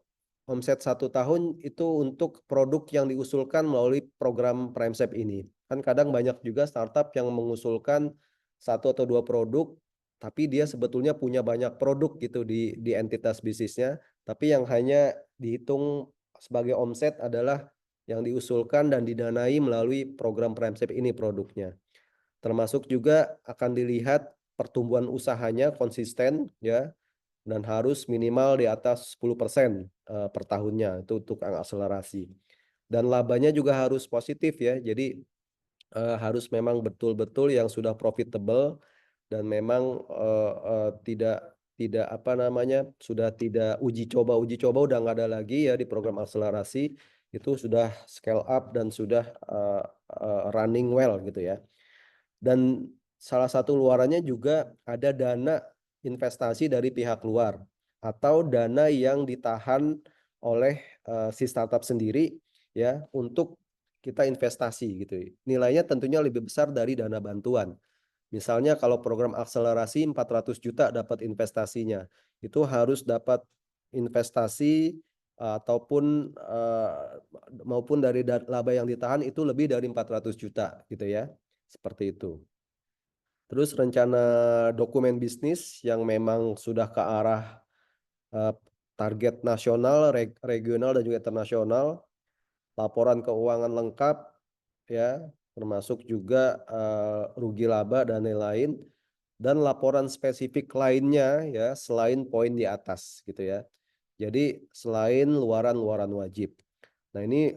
omset 1 tahun itu untuk produk yang diusulkan melalui program Primesep ini. Kan kadang banyak juga startup yang mengusulkan 1 atau 2 produk, tapi dia sebetulnya punya banyak produk gitu di entitas bisnisnya, tapi yang hanya dihitung sebagai omset adalah yang diusulkan dan didanai melalui program Primesep ini produknya. Termasuk juga akan dilihat pertumbuhan usahanya konsisten ya, dan harus minimal di atas 10% per tahunnya itu untuk akselerasi. Dan labanya juga harus positif ya. Jadi harus memang betul-betul yang sudah profitable dan memang tidak tidak apa namanya sudah tidak uji coba udah nggak ada lagi ya di program akselerasi, itu sudah scale up dan sudah running well gitu ya. Dan salah satu luarannya juga ada dana investasi dari pihak luar atau dana yang ditahan oleh si startup sendiri ya untuk kita investasi gitu. Nilainya tentunya lebih besar dari dana bantuan. Misalnya kalau program akselerasi 400 juta dapat investasinya, itu harus dapat investasi ataupun maupun dari laba yang ditahan itu lebih dari 400 juta gitu ya. Seperti itu. Terus rencana dokumen bisnis yang memang sudah ke arah target nasional, regional dan juga internasional, laporan keuangan lengkap ya, termasuk juga rugi laba dan lain-lain, dan laporan spesifik lainnya ya selain poin di atas gitu ya. Jadi selain luaran-luaran wajib. Nah ini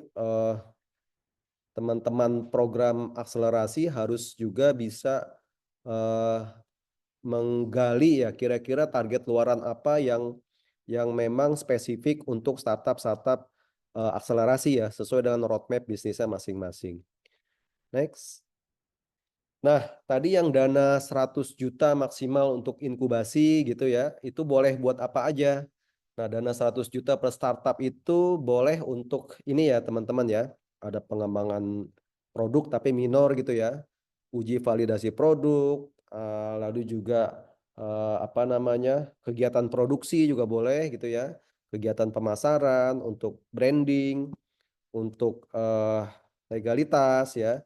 teman-teman program akselerasi harus juga bisa menggali ya kira-kira target luaran apa yang memang spesifik untuk startup akselerasi ya sesuai dengan roadmap bisnisnya masing-masing. Next. Nah, tadi yang dana 100 juta maksimal untuk inkubasi gitu ya, itu boleh buat apa aja. Nah, dana 100 juta per startup itu boleh untuk ini ya teman-teman ya, ada pengembangan produk tapi minor gitu ya, uji validasi produk, lalu juga apa namanya kegiatan produksi juga boleh gitu ya, kegiatan pemasaran, untuk branding, untuk legalitas ya,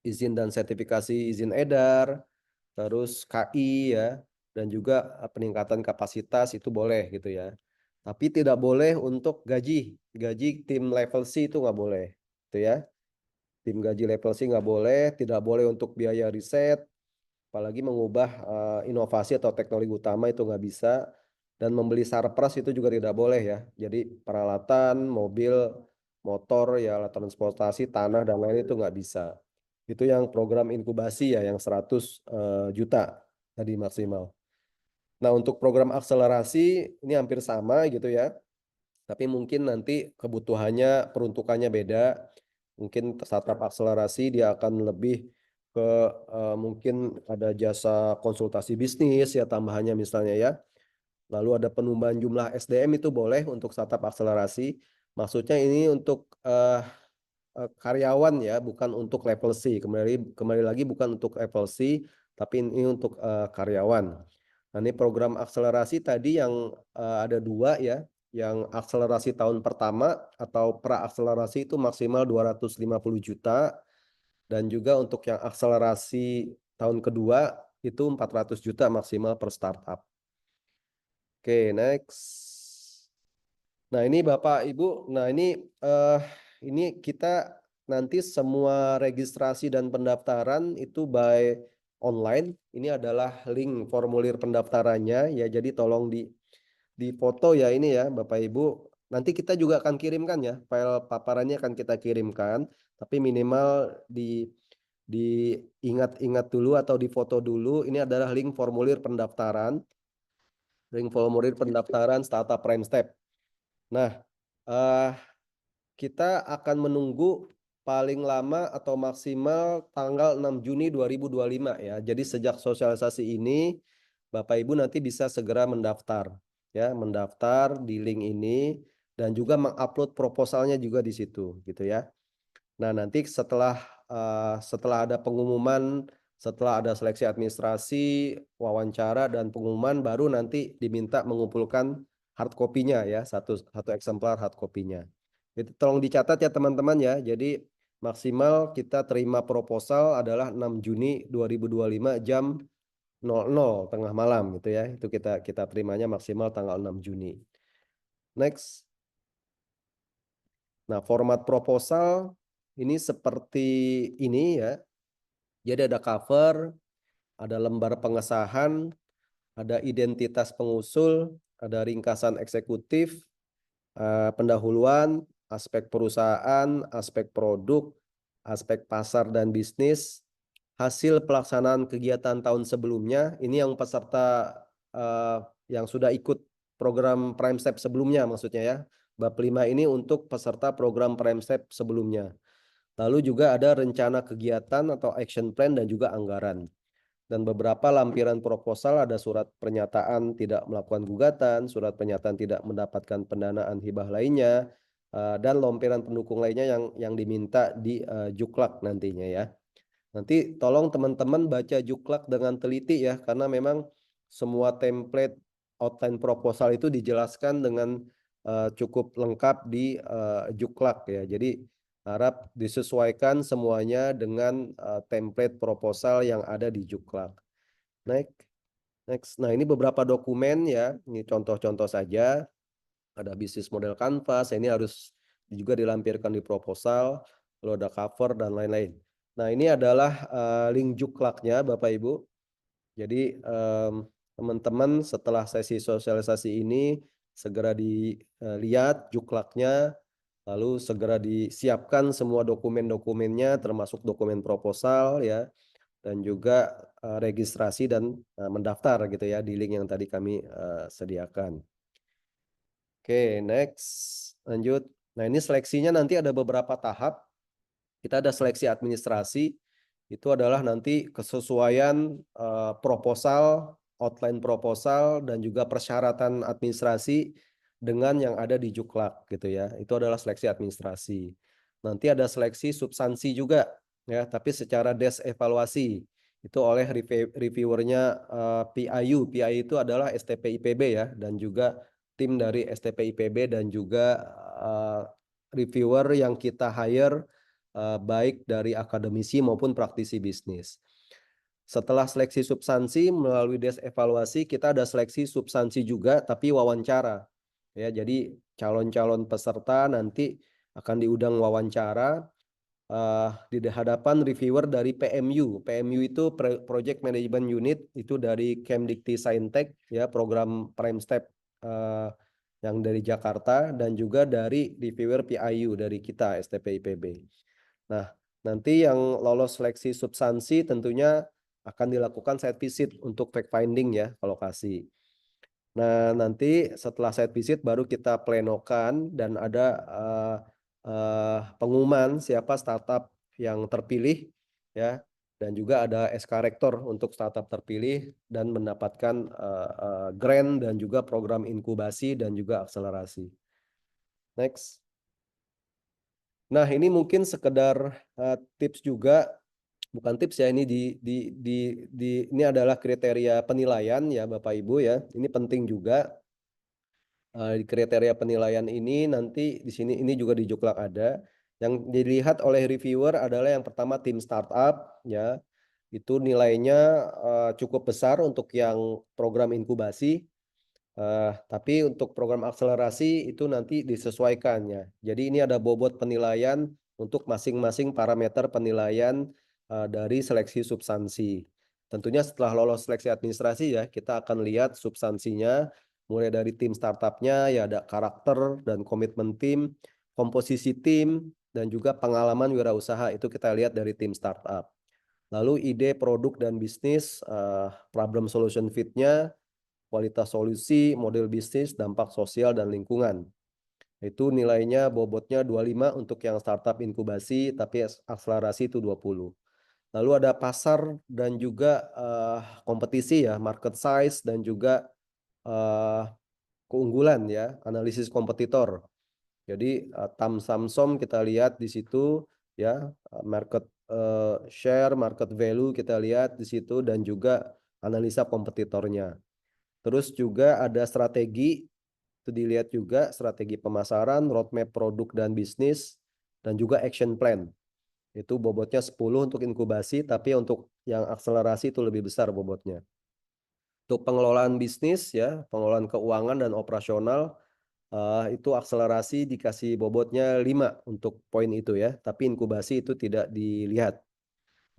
izin dan sertifikasi izin edar, terus KI ya, dan juga peningkatan kapasitas itu boleh gitu ya. Tapi tidak boleh untuk gaji tim level C itu nggak boleh, gitu ya. Tim gaji level C nggak boleh, tidak boleh untuk biaya riset, apalagi mengubah inovasi atau teknologi utama itu nggak bisa, dan membeli sarpras itu juga tidak boleh ya. Jadi peralatan, mobil, motor, ya alat transportasi, tanah dan lain itu nggak bisa. Itu yang program inkubasi ya, yang 100 juta tadi maksimal. Nah, untuk program akselerasi ini hampir sama gitu ya. Tapi mungkin nanti kebutuhannya, peruntukannya beda. Mungkin startup akselerasi dia akan lebih ke mungkin ada jasa konsultasi bisnis ya tambahannya misalnya ya. Lalu ada penambahan jumlah SDM itu boleh untuk startup akselerasi. Maksudnya ini untuk karyawan ya, bukan untuk level C. Kembali lagi bukan untuk level C, tapi ini untuk karyawan. Nah, ini program akselerasi tadi yang ada 2 ya. Yang akselerasi tahun pertama atau pra-akselerasi itu maksimal 250 juta. Dan juga untuk yang akselerasi tahun kedua itu 400 juta maksimal per startup. Oke, next. Nah, ini Bapak Ibu, nah ini kita nanti semua registrasi dan pendaftaran itu by online. Ini adalah link formulir pendaftarannya ya. Jadi tolong di foto ya ini ya Bapak Ibu. Nanti kita juga akan kirimkan ya, file paparannya akan kita kirimkan, tapi minimal diingat-ingat dulu atau difoto dulu. Ini adalah link formulir pendaftaran. Link formulir pendaftaran startup Prime Step. Nah, kita akan menunggu paling lama atau maksimal tanggal 6 Juni 2025 ya. Jadi sejak sosialisasi ini Bapak Ibu nanti bisa segera mendaftar ya, mendaftar di link ini dan juga mengupload proposalnya juga di situ gitu ya. Nah, nanti setelah ada pengumuman, setelah ada seleksi administrasi, wawancara dan pengumuman baru nanti diminta mengumpulkan hard copy-nya ya, satu eksemplar hard copy-nya. Itu tolong dicatat ya teman-teman ya. Jadi maksimal kita terima proposal adalah 6 Juni 2025 jam 00 tengah malam gitu ya. Itu kita terimanya maksimal tanggal 6 Juni. Next. Nah, format proposal ini seperti ini ya. Jadi ada cover, ada lembar pengesahan, ada identitas pengusul, ada ringkasan eksekutif, pendahuluan, aspek perusahaan, aspek produk, aspek pasar dan bisnis, hasil pelaksanaan kegiatan tahun sebelumnya. Ini yang peserta yang sudah ikut program Prime Step sebelumnya maksudnya ya. Bab 5 ini untuk peserta program Prime Step sebelumnya. Lalu juga ada rencana kegiatan atau action plan dan juga anggaran. Dan beberapa lampiran proposal ada surat pernyataan tidak melakukan gugatan, surat pernyataan tidak mendapatkan pendanaan hibah lainnya, dan lampiran pendukung lainnya yang diminta di Juklak nantinya ya. Nanti tolong teman-teman baca Juklak dengan teliti ya, karena memang semua template outline proposal itu dijelaskan dengan cukup lengkap di Juklak ya. Jadi harap disesuaikan semuanya dengan template proposal yang ada di Juklak. Next. Nah, ini beberapa dokumen ya. Ini contoh-contoh saja. Ada bisnis model kanvas, ini harus juga dilampirkan di proposal, lalu ada cover dan lain-lain. Nah, ini adalah link Juklaknya Bapak Ibu. Jadi teman-teman setelah sesi sosialisasi ini segera dilihat Juklaknya, lalu segera disiapkan semua dokumen-dokumennya termasuk dokumen proposal ya, dan juga registrasi dan mendaftar gitu ya di link yang tadi kami sediakan. Oke, next. Lanjut. Nah, ini seleksinya nanti ada beberapa tahap. Kita ada seleksi administrasi. Itu adalah nanti kesesuaian proposal, outline proposal, dan juga persyaratan administrasi dengan yang ada di Juklak gitu ya. Itu adalah seleksi administrasi. Nanti ada seleksi substansi juga ya, tapi secara desk evaluasi. Itu oleh reviewernya PIU. PIU itu adalah STP IPB ya, dan juga tim dari STP IPB dan juga reviewer yang kita hire baik dari akademisi maupun praktisi bisnis. Setelah seleksi substansi melalui desk evaluasi, kita ada seleksi substansi juga tapi wawancara. Ya, jadi calon-calon peserta nanti akan diundang wawancara di hadapan reviewer dari PMU. PMU itu Project Management Unit, itu dari Kemdikti Saintek ya, program Prime Step yang dari Jakarta, dan juga dari reviewer PIU dari kita STP IPB. Nah, nanti yang lolos seleksi substansi tentunya akan dilakukan site visit untuk fact finding ya ke lokasi. Nah, nanti setelah site visit baru kita plenokan dan ada pengumuman siapa startup yang terpilih ya, dan juga ada SK Rektor untuk startup terpilih dan mendapatkan grant dan juga program inkubasi dan juga akselerasi. Next. Nah, ini mungkin sekedar tips juga, bukan tips ya, ini ini adalah kriteria penilaian ya Bapak Ibu ya. Ini penting juga. Di kriteria penilaian ini nanti di sini ini juga di Juklak ada. Yang dilihat oleh reviewer adalah yang pertama tim startup ya. Itu nilainya cukup besar untuk yang program inkubasi. Tapi untuk program akselerasi itu nanti disesuaikan ya. Jadi ini ada bobot penilaian untuk masing-masing parameter penilaian dari seleksi substansi. Tentunya setelah lolos seleksi administrasi ya, kita akan lihat substansinya, mulai dari tim startupnya ya, ada karakter dan komitmen tim, komposisi tim, dan juga pengalaman wirausaha itu kita lihat dari tim startup. Lalu ide produk dan bisnis, problem solution fit-nya, kualitas solusi, model bisnis, dampak sosial dan lingkungan. Itu nilainya bobotnya 25 untuk yang startup inkubasi, tapi akselerasi itu 20. Lalu ada pasar dan juga kompetisi ya, market size dan juga keunggulan ya, analisis kompetitor. Jadi TAM Samsom kita lihat di situ ya, market share, market value kita lihat di situ dan juga analisa kompetitornya. Terus juga ada strategi, itu dilihat juga strategi pemasaran, roadmap produk dan bisnis, dan juga action plan. Itu bobotnya 10 untuk inkubasi, tapi untuk yang akselerasi itu lebih besar bobotnya. Untuk pengelolaan bisnis ya, pengelolaan keuangan dan operasional, itu akselerasi dikasih bobotnya 5 untuk poin itu ya, tapi inkubasi itu tidak dilihat.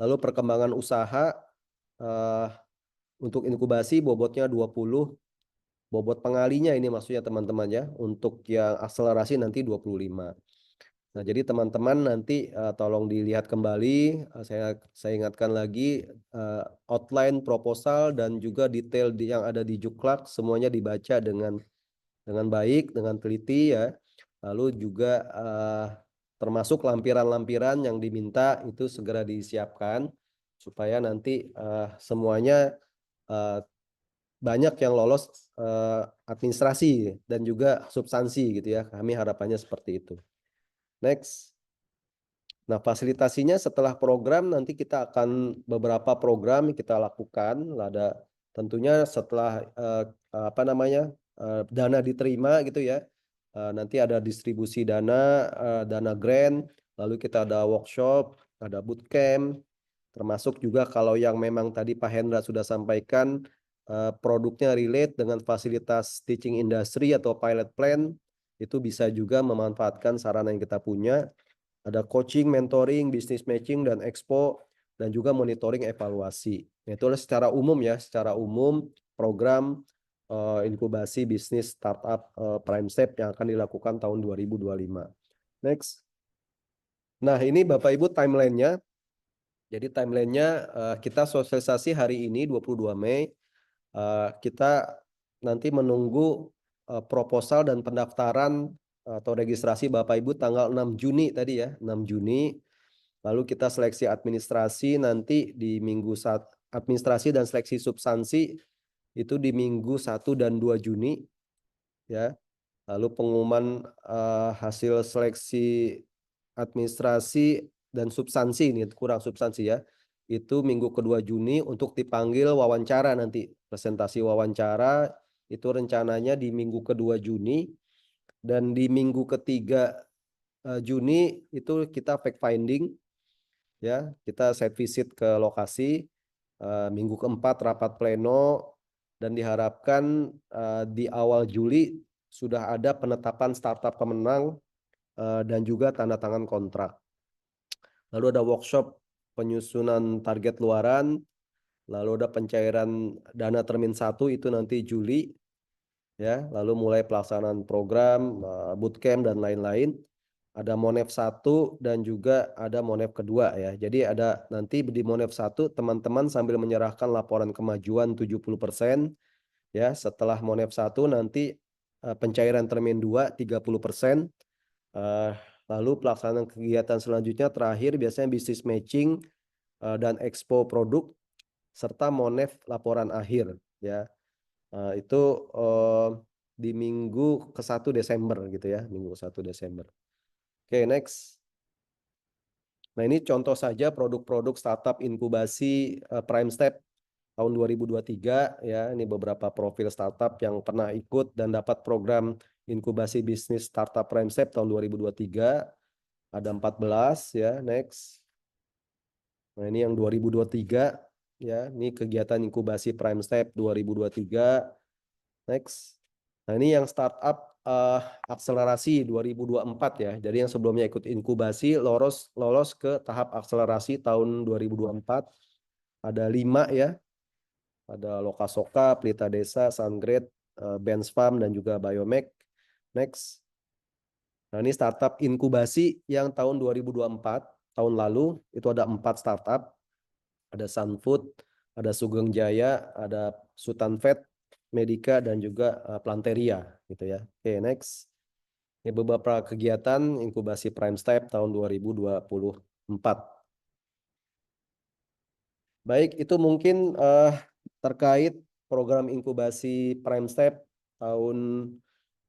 Lalu perkembangan usaha, untuk inkubasi bobotnya 20, bobot pengalinya ini maksudnya teman-teman ya, untuk yang akselerasi nanti 25. Nah, jadi teman-teman nanti tolong dilihat kembali, saya ingatkan lagi outline proposal dan juga detail yang ada di Juklak semuanya dibaca dengan baik, dengan teliti ya. Lalu juga termasuk lampiran-lampiran yang diminta itu segera disiapkan supaya nanti semuanya banyak yang lolos administrasi dan juga substansi gitu ya. Kami harapannya seperti itu. Next. Nah, fasilitasinya setelah program nanti kita akan beberapa program kita lakukan. Ada tentunya setelah dana diterima gitu ya. Nanti ada distribusi dana, dana grant, lalu kita ada workshop, ada bootcamp, termasuk juga kalau yang memang tadi Pak Hendra sudah sampaikan produknya relate dengan fasilitas teaching industry atau pilot plan, itu bisa juga memanfaatkan sarana yang kita punya. Ada coaching, mentoring, business matching, dan expo, dan juga monitoring evaluasi. Itulah secara umum ya, secara umum program inkubasi bisnis startup Prime Step yang akan dilakukan tahun 2025. Next. Nah, ini Bapak Ibu timeline-nya. Jadi timeline-nya kita sosialisasi hari ini 22 Mei. Kita nanti menunggu proposal dan pendaftaran atau registrasi Bapak Ibu tanggal 6 Juni tadi ya, 6 Juni. Lalu kita seleksi administrasi nanti di minggu administrasi dan seleksi substansi itu di minggu 1 dan 2 Juni ya. Lalu pengumuman hasil seleksi administrasi dan substansi, ini kurang substansi ya, itu minggu kedua Juni untuk dipanggil wawancara nanti. Presentasi wawancara itu rencananya di minggu kedua Juni, dan di minggu ketiga Juni itu kita fact finding ya, kita site visit ke lokasi. Minggu keempat rapat pleno, dan diharapkan di awal Juli sudah ada penetapan startup pemenang dan juga tanda tangan kontrak. Lalu ada workshop penyusunan target luaran, lalu ada pencairan dana termin 1 itu nanti Juli ya, lalu mulai pelaksanaan program, bootcamp dan lain-lain. Ada Monef 1 dan juga ada Monef kedua ya. Jadi ada nanti di Monef 1 teman-teman sambil menyerahkan laporan kemajuan 70% Ya, setelah Monef 1 nanti pencairan termin 2 30%. Lalu pelaksanaan kegiatan selanjutnya terakhir biasanya bisnis matching dan expo produk serta Monef laporan akhir ya. Itu di minggu ke-1 Desember gitu ya, minggu ke-1 Desember. Oke, next. Nah, ini contoh saja produk-produk startup inkubasi Prime Step tahun 2023 ya. Ini beberapa profil startup yang pernah ikut dan dapat program inkubasi bisnis startup Prime Step tahun 2023. Ada 14 ya, next. Nah, ini yang 2023 ya. Ini kegiatan inkubasi Prime Step 2023. Next. Nah, ini yang startup akselerasi 2024 ya. Jadi yang sebelumnya ikut inkubasi lolos ke tahap akselerasi tahun 2024. Ada 5 ya. Ada Lokasoka, Pelita Desa, Sungrade, Benchfarm dan juga Biomek. Next. Nah, ini startup inkubasi yang tahun 2024, tahun lalu itu ada 4 startup. Ada Sunfood, ada Sugeng Jaya, ada Sutanvet, Medica dan juga Planteria gitu ya. Oke, next. Ini beberapa kegiatan inkubasi Prime Step tahun 2024. Baik, itu mungkin terkait program inkubasi Prime Step tahun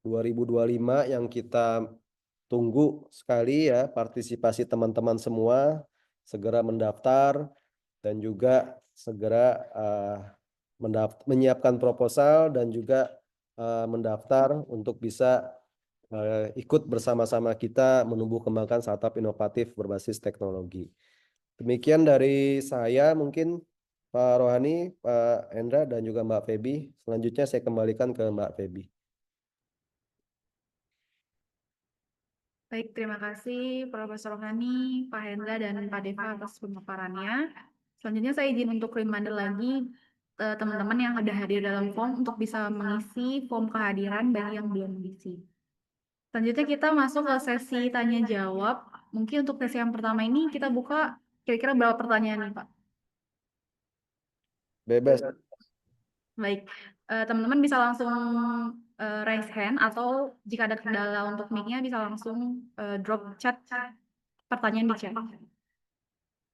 2025 yang kita tunggu sekali ya partisipasi teman-teman semua, segera mendaftar dan juga segera menyiapkan proposal dan juga mendaftar untuk bisa ikut bersama-sama kita menumbuh kembangkan startup inovatif berbasis teknologi. Demikian dari saya mungkin Pak Rohani, Pak Hendra dan juga Mbak Feby. Selanjutnya saya kembalikan ke Mbak Feby. Baik, terima kasih Profesor Rohani, Pak Hendra, dan Pak Deva atas pemaparannya. Selanjutnya saya izin untuk reminder lagi teman-teman yang sudah hadir dalam form untuk bisa mengisi form kehadiran bagi yang belum mengisi. Selanjutnya kita masuk ke sesi tanya jawab. Mungkin untuk sesi yang pertama ini kita buka kira-kira berapa pertanyaan nih, Pak? Bebas. Baik, teman-teman bisa langsung raise hand atau jika ada kendala untuk mic-nya bisa langsung drop chat pertanyaan di chat.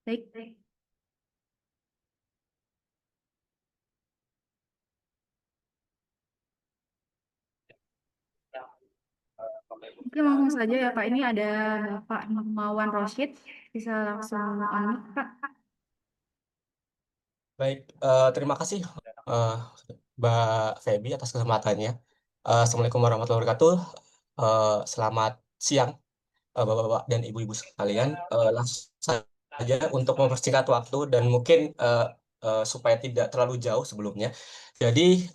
Baik. Mungkin langsung saja ya Pak, ini ada Bapak Nurmawan Rosyid, bisa langsung unmute Pak. Baik, terima kasih Mbak Feby atas kesempatannya. Assalamualaikum warahmatullahi wabarakatuh. Selamat siang Bapak-bapak dan Ibu-ibu sekalian. Langsung saja untuk mempersingkat waktu dan mungkin supaya tidak terlalu jauh sebelumnya. Jadi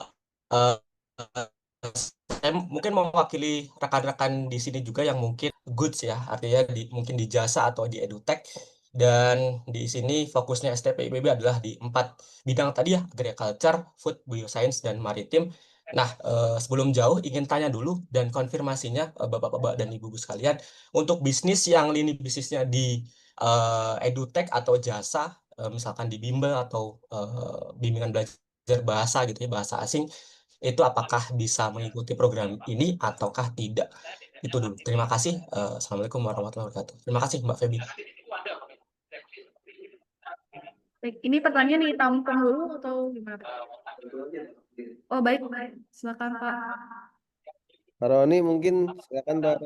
saya mungkin mewakili rekan-rekan di sini juga yang mungkin goods ya, artinya mungkin di jasa atau di edutech. Dan di sini fokusnya STP IPB adalah di 4 bidang tadi ya, agriculture, food, bioscience, dan maritim. Nah, sebelum jauh ingin tanya dulu dan konfirmasinya Bapak-bapak dan Ibu-ibu sekalian, untuk bisnis yang lini bisnisnya di edutech atau jasa, misalkan di bimbel atau bimbingan belajar bahasa gitu ya, bahasa asing, itu apakah bisa mengikuti program ini ataukah tidak? Itu dulu. Terima kasih. Assalamualaikum warahmatullahi wabarakatuh. Terima kasih Mbak Feby. Baik, ini pertanyaan ditampung dulu atau gimana Pak? Oh baik, silakan Pak. Pak Rohani mungkin silakan Pak.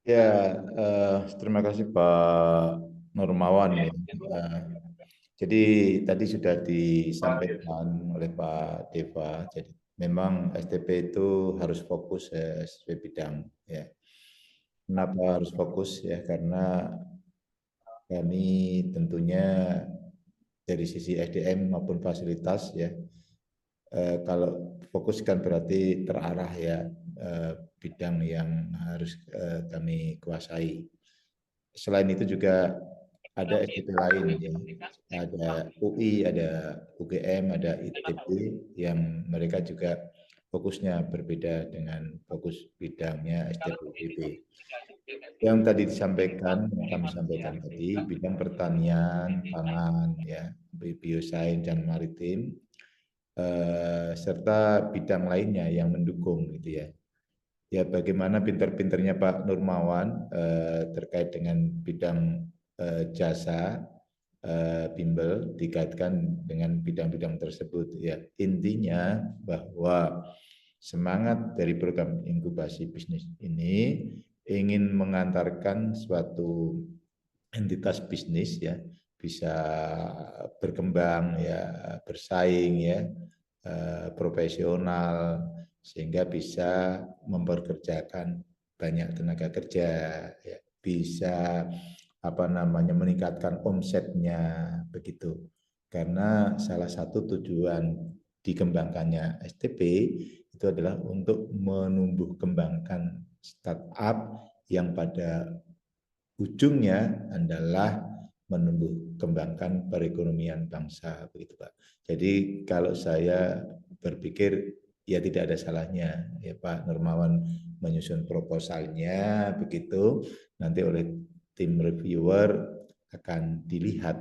Ya, terima kasih Pak Nurmawan ya. Jadi tadi sudah disampaikan oleh Pak Deva. Jadi memang STP itu harus fokus sesuai bidang ya. Kenapa harus fokus ya? Karena kami tentunya dari sisi SDM maupun fasilitas ya. Kalau fokus kan berarti terarah ya bidang yang harus kami kuasai. Selain itu juga ada STP lain ya. Ada UI, ada UGM, ada ITB yang mereka juga fokusnya berbeda dengan fokus bidangnya STP IPB. Yang tadi disampaikan, kami sampaikan tadi, bidang pertanian, pangan, ya, biosains dan maritim, serta bidang lainnya yang mendukung gitu ya. Ya bagaimana pinter-pinternya Pak Nurmawan terkait dengan bidang jasa bimbel dikaitkan dengan bidang-bidang tersebut ya. Intinya bahwa semangat dari program inkubasi bisnis ini ingin mengantarkan suatu entitas bisnis ya bisa berkembang ya, bersaing ya, profesional sehingga bisa memperkerjakan banyak tenaga kerja ya, bisa meningkatkan omsetnya begitu. Karena salah satu tujuan dikembangkannya STP itu adalah untuk menumbuh kembangkan startup yang pada ujungnya adalah menumbuh kembangkan perekonomian bangsa begitu Pak. Jadi kalau saya berpikir ya tidak ada salahnya ya Pak Nurmawan menyusun proposalnya begitu, nanti oleh tim reviewer akan dilihat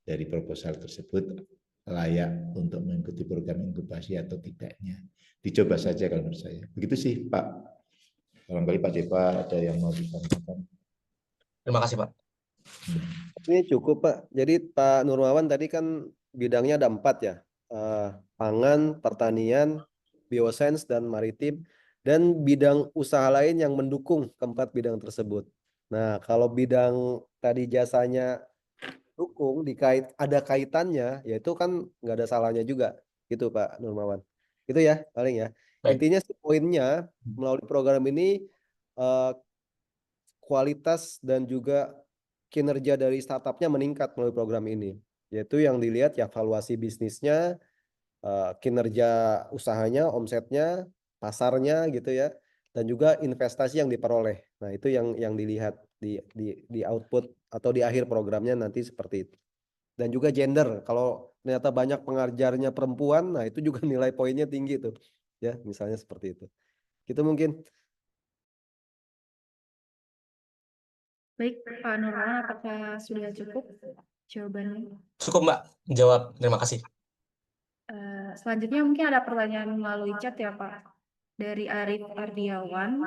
dari proposal tersebut layak untuk mengikuti program inkubasi atau tidaknya. Dicoba saja kalau menurut saya. Begitu sih Pak. Barangkali Pak Depa ada yang mau disampaikan. Terima kasih, Pak. Ini cukup Pak. Jadi Pak Nurmawan tadi kan bidangnya ada 4 ya. Pangan, pertanian, biosains, dan maritim. Dan bidang usaha lain yang mendukung keempat bidang tersebut. Nah kalau bidang tadi jasanya dukung, ada kaitannya, ya itu kan nggak ada salahnya juga. Gitu Pak Nurmawan. Itu ya paling ya. Baik. Intinya poinnya melalui program ini kualitas dan juga kinerja dari startupnya meningkat melalui program ini. Yaitu yang dilihat ya valuasi bisnisnya, kinerja usahanya, omsetnya, pasarnya gitu ya, dan juga investasi yang diperoleh. Nah itu yang dilihat di output atau di akhir programnya nanti seperti itu. Dan juga gender, kalau ternyata banyak pengajarnya perempuan, nah itu juga nilai poinnya tinggi tuh, ya misalnya seperti itu. Gitu mungkin. Baik, Pak Nurmawan, apakah sudah cukup jawabannya? Cukup, Mbak. Menjawab. Terima kasih. Selanjutnya mungkin ada pertanyaan melalui chat ya Pak. Dari Arif Ardiawan.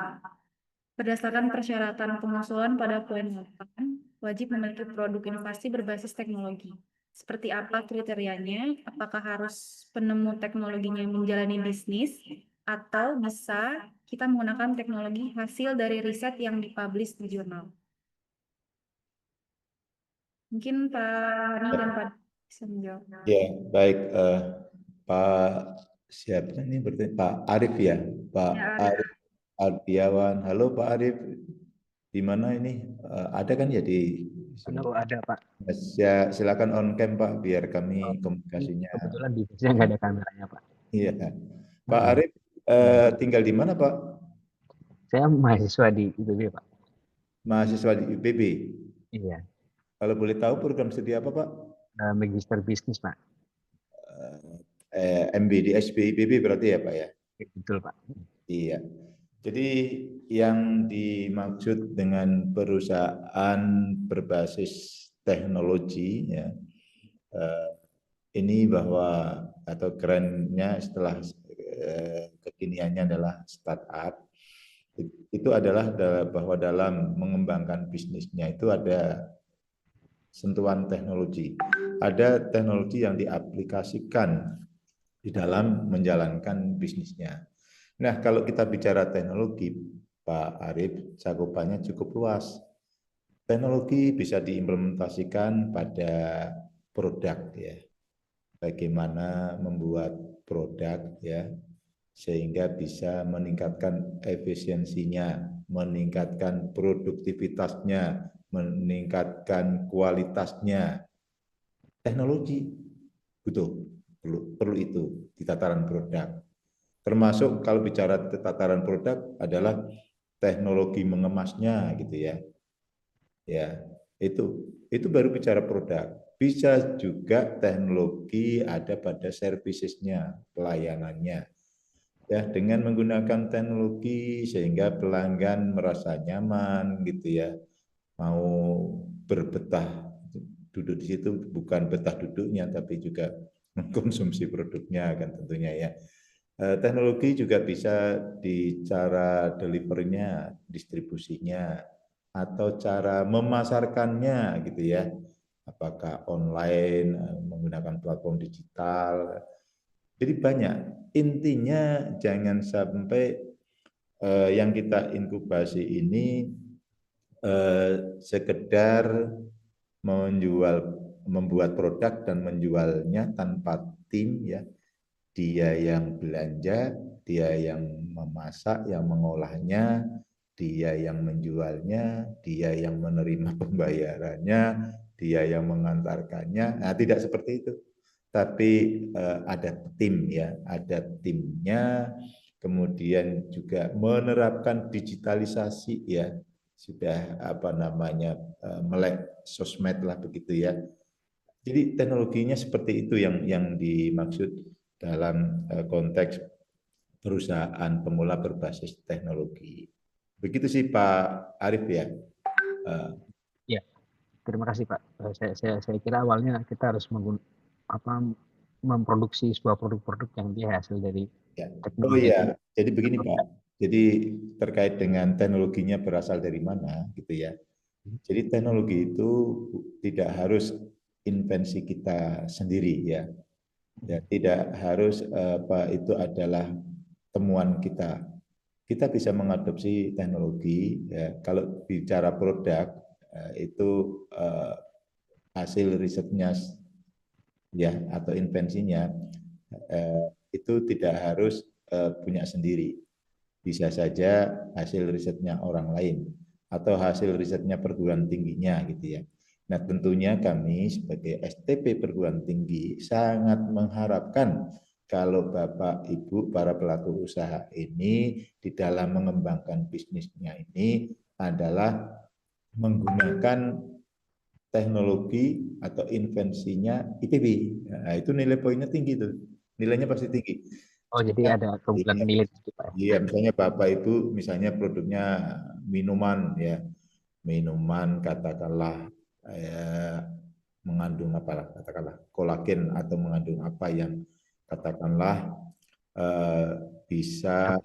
Berdasarkan persyaratan pengusulan pada poin 8, wajib memiliki produk inovasi berbasis teknologi. Seperti apa kriterianya? Apakah harus penemu teknologinya yang menjalani bisnis, atau bisa kita menggunakan teknologi hasil dari riset yang dipublish di jurnal? Mungkin Pak Hani dan Pak bisa menjawab. Ya, baik Pak siapa ini berarti Pak Arif ya, Pak Ya, Arif Ardiawan. Halo Pak Arif, di mana ini? Ada kan ya di sini? Halo, ada Pak. Ya, silakan on cam Pak, biar kami komunikasinya. Kebetulan di bisnisnya nggak ada kameranya Pak. Iya, Pak Arif tinggal di mana Pak? Saya mahasiswa di IPB Pak. Mahasiswa di IPB. Iya. Kalau boleh tahu program studi apa Pak? Magister bisnis Pak. MB di SB IPB berarti ya Pak ya? Betul Pak. Iya. Jadi yang dimaksud dengan perusahaan berbasis teknologi ya, ini bahwa atau kerennya setelah kekiniannya adalah startup, itu adalah bahwa dalam mengembangkan bisnisnya itu ada sentuhan teknologi. Ada teknologi yang diaplikasikan di dalam menjalankan bisnisnya. Nah, kalau kita bicara teknologi, Pak Arif, cakupannya cukup luas. Teknologi bisa diimplementasikan pada produk ya. Bagaimana membuat produk ya sehingga bisa meningkatkan efisiensinya, meningkatkan produktivitasnya, meningkatkan kualitasnya. Teknologi butuh perlu itu di tataran produk. Termasuk kalau bicara tataran produk adalah teknologi mengemasnya gitu ya. Ya, itu baru bicara produk. Bisa juga teknologi ada pada servicesnya, pelayanannya. Ya, dengan menggunakan teknologi sehingga pelanggan merasa nyaman gitu ya. Mau berbetah duduk di situ bukan betah duduknya tapi juga mengkonsumsi produknya kan tentunya ya. Teknologi juga bisa di cara deliverynya, distribusinya, atau cara memasarkannya gitu ya. Apakah online, menggunakan platform digital. Jadi banyak. Intinya jangan sampai yang kita inkubasi ini sekedar membuat produk dan menjualnya tanpa tim ya. Dia yang belanja, dia yang memasak, yang mengolahnya, dia yang menjualnya, dia yang menerima pembayarannya, dia yang mengantarkannya. Nah, tidak seperti itu. Tapi ada tim ya, ada timnya, kemudian juga menerapkan digitalisasi ya, sudah melek sosmed lah begitu ya. Jadi teknologinya seperti itu yang dimaksud dalam konteks perusahaan pemula berbasis teknologi. Begitu sih Pak Arief ya. Ya, terima kasih Pak. Saya kira awalnya kita harus memproduksi sebuah produk-produk yang dia hasil dari Ya. Oh teknologi. iya, jadi begini Pak. Jadi terkait dengan teknologinya berasal dari mana gitu ya. Jadi teknologi itu tidak harus invensi kita sendiri ya. Ya, tidak harus itu adalah temuan kita. Kita bisa mengadopsi teknologi ya. Kalau bicara produk itu hasil risetnya ya atau invensinya itu tidak harus punya sendiri. Bisa saja hasil risetnya orang lain atau hasil risetnya perguruan tingginya gitu ya. Nah, tentunya kami sebagai STP perguruan tinggi sangat mengharapkan kalau Bapak Ibu para pelaku usaha ini di dalam mengembangkan bisnisnya ini adalah menggunakan teknologi atau invensinya IPB. Nah, itu nilai poinnya tinggi tuh. Nilainya pasti tinggi. Oh, jadi ada keunggulan nilai itu Pak. Iya, misalnya Bapak Ibu misalnya produknya minuman ya. Minuman katakanlah mengandung apa katakanlah kolagen atau mengandung apa yang katakanlah bisa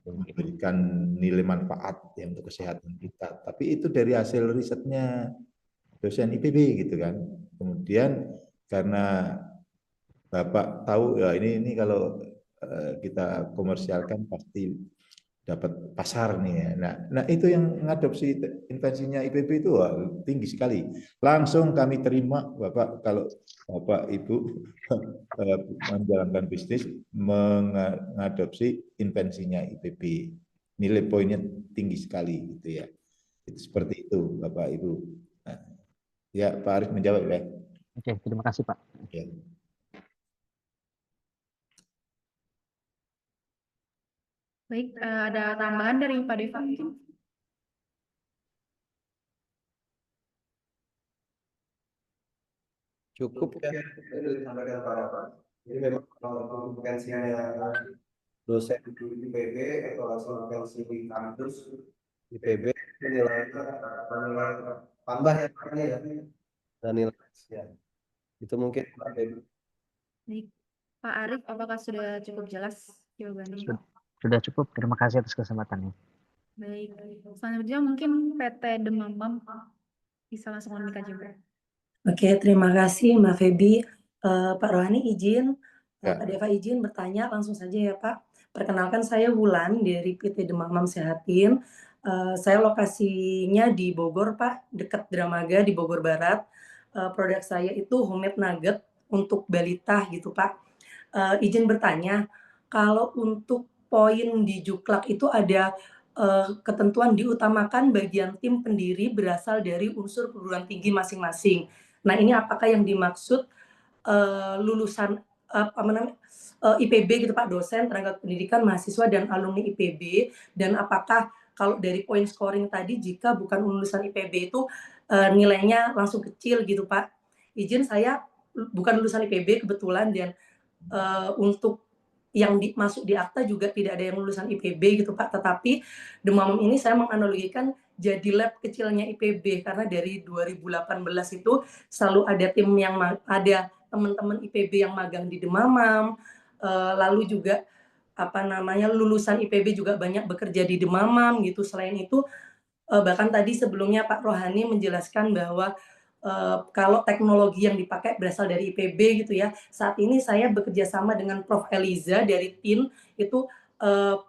memberikan nilai manfaat ya untuk kesehatan kita. Tapi itu dari hasil risetnya dosen IPB gitu kan. Kemudian karena Bapak tahu ya ini kalau kita komersialkan pasti dapat pasar nih ya. Nah itu yang mengadopsi invensinya IPB itu wah, tinggi sekali. Langsung kami terima Bapak kalau Bapak Ibu menjalankan bisnis mengadopsi invensinya IPB. Nilai poinnya tinggi sekali gitu ya. Itu seperti itu Bapak Ibu. Nah, ya Pak Arief menjawab ya. Oke, terima kasih Pak. Ya. Baik, ada tambahan dari Pak Deva mungkin? Cukup ya, itu disampaikan Pak. Jadi memang kalau kompetensinya dosen IPB atau langsung kompetensi kampus IPB nilai tambah ya dan nilai ya. Itu mungkin Pak Dewi. Baik, Pak Arief, apakah sudah cukup jelas jawabannya? Sudah cukup. Terima kasih atas kesempatannya. Baik, selanjutnya mungkin PT Demamam bisa langsung Monika juga. Oke, terima kasih Mbak Feby. Pak Rohani izin, Ya. Pak Deva izin bertanya langsung saja ya Pak. Perkenalkan saya Wulan dari PT Demamam Sehatin. Saya lokasinya di Bogor Pak, dekat Dramaga di Bogor Barat. Produk saya itu homemade nugget untuk balita gitu Pak. Izin bertanya, kalau untuk poin di Juklak itu ada ketentuan diutamakan bagian tim pendiri berasal dari unsur perguruan tinggi masing-masing. Nah, ini apakah yang dimaksud lulusan IPB gitu Pak, dosen, tenaga pendidikan, mahasiswa, dan alumni IPB, dan apakah kalau dari poin scoring tadi jika bukan lulusan IPB itu nilainya langsung kecil gitu Pak. Izin saya bukan lulusan IPB kebetulan dan untuk yang masuk di akta juga tidak ada yang lulusan IPB gitu Pak, tetapi Demamam ini saya menganalogikan jadi lab kecilnya IPB karena dari 2018 itu selalu ada tim yang ada teman-teman IPB yang magang di Demamam, lalu juga lulusan IPB juga banyak bekerja di Demamam gitu. Selain itu, bahkan tadi sebelumnya Pak Rohani menjelaskan bahwa kalau teknologi yang dipakai berasal dari IPB gitu ya. Saat ini saya bekerja sama dengan Prof. Eliza dari TIN, itu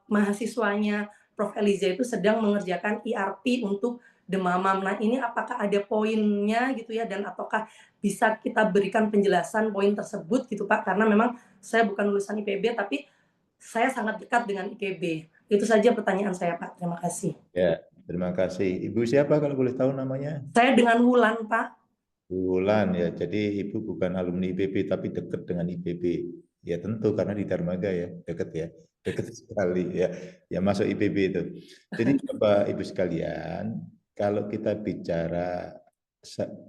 mahasiswanya Prof. Eliza itu sedang mengerjakan ERP untuk Demamam. Nah, ini apakah ada poinnya gitu ya, dan ataukah bisa kita berikan penjelasan poin tersebut gitu Pak, karena memang saya bukan lulusan IPB tapi saya sangat dekat dengan IPB. Itu saja pertanyaan saya Pak, terima kasih. Ya, terima kasih. Ibu siapa kalau boleh tahu namanya? Saya dengan Wulan Pak. Wulan ya, jadi Ibu bukan alumni IPB tapi dekat dengan IPB. Ya tentu karena di Darmaga ya, dekat sekali ya. Ya masuk IPB itu. Jadi Bapak Ibu sekalian, kalau kita bicara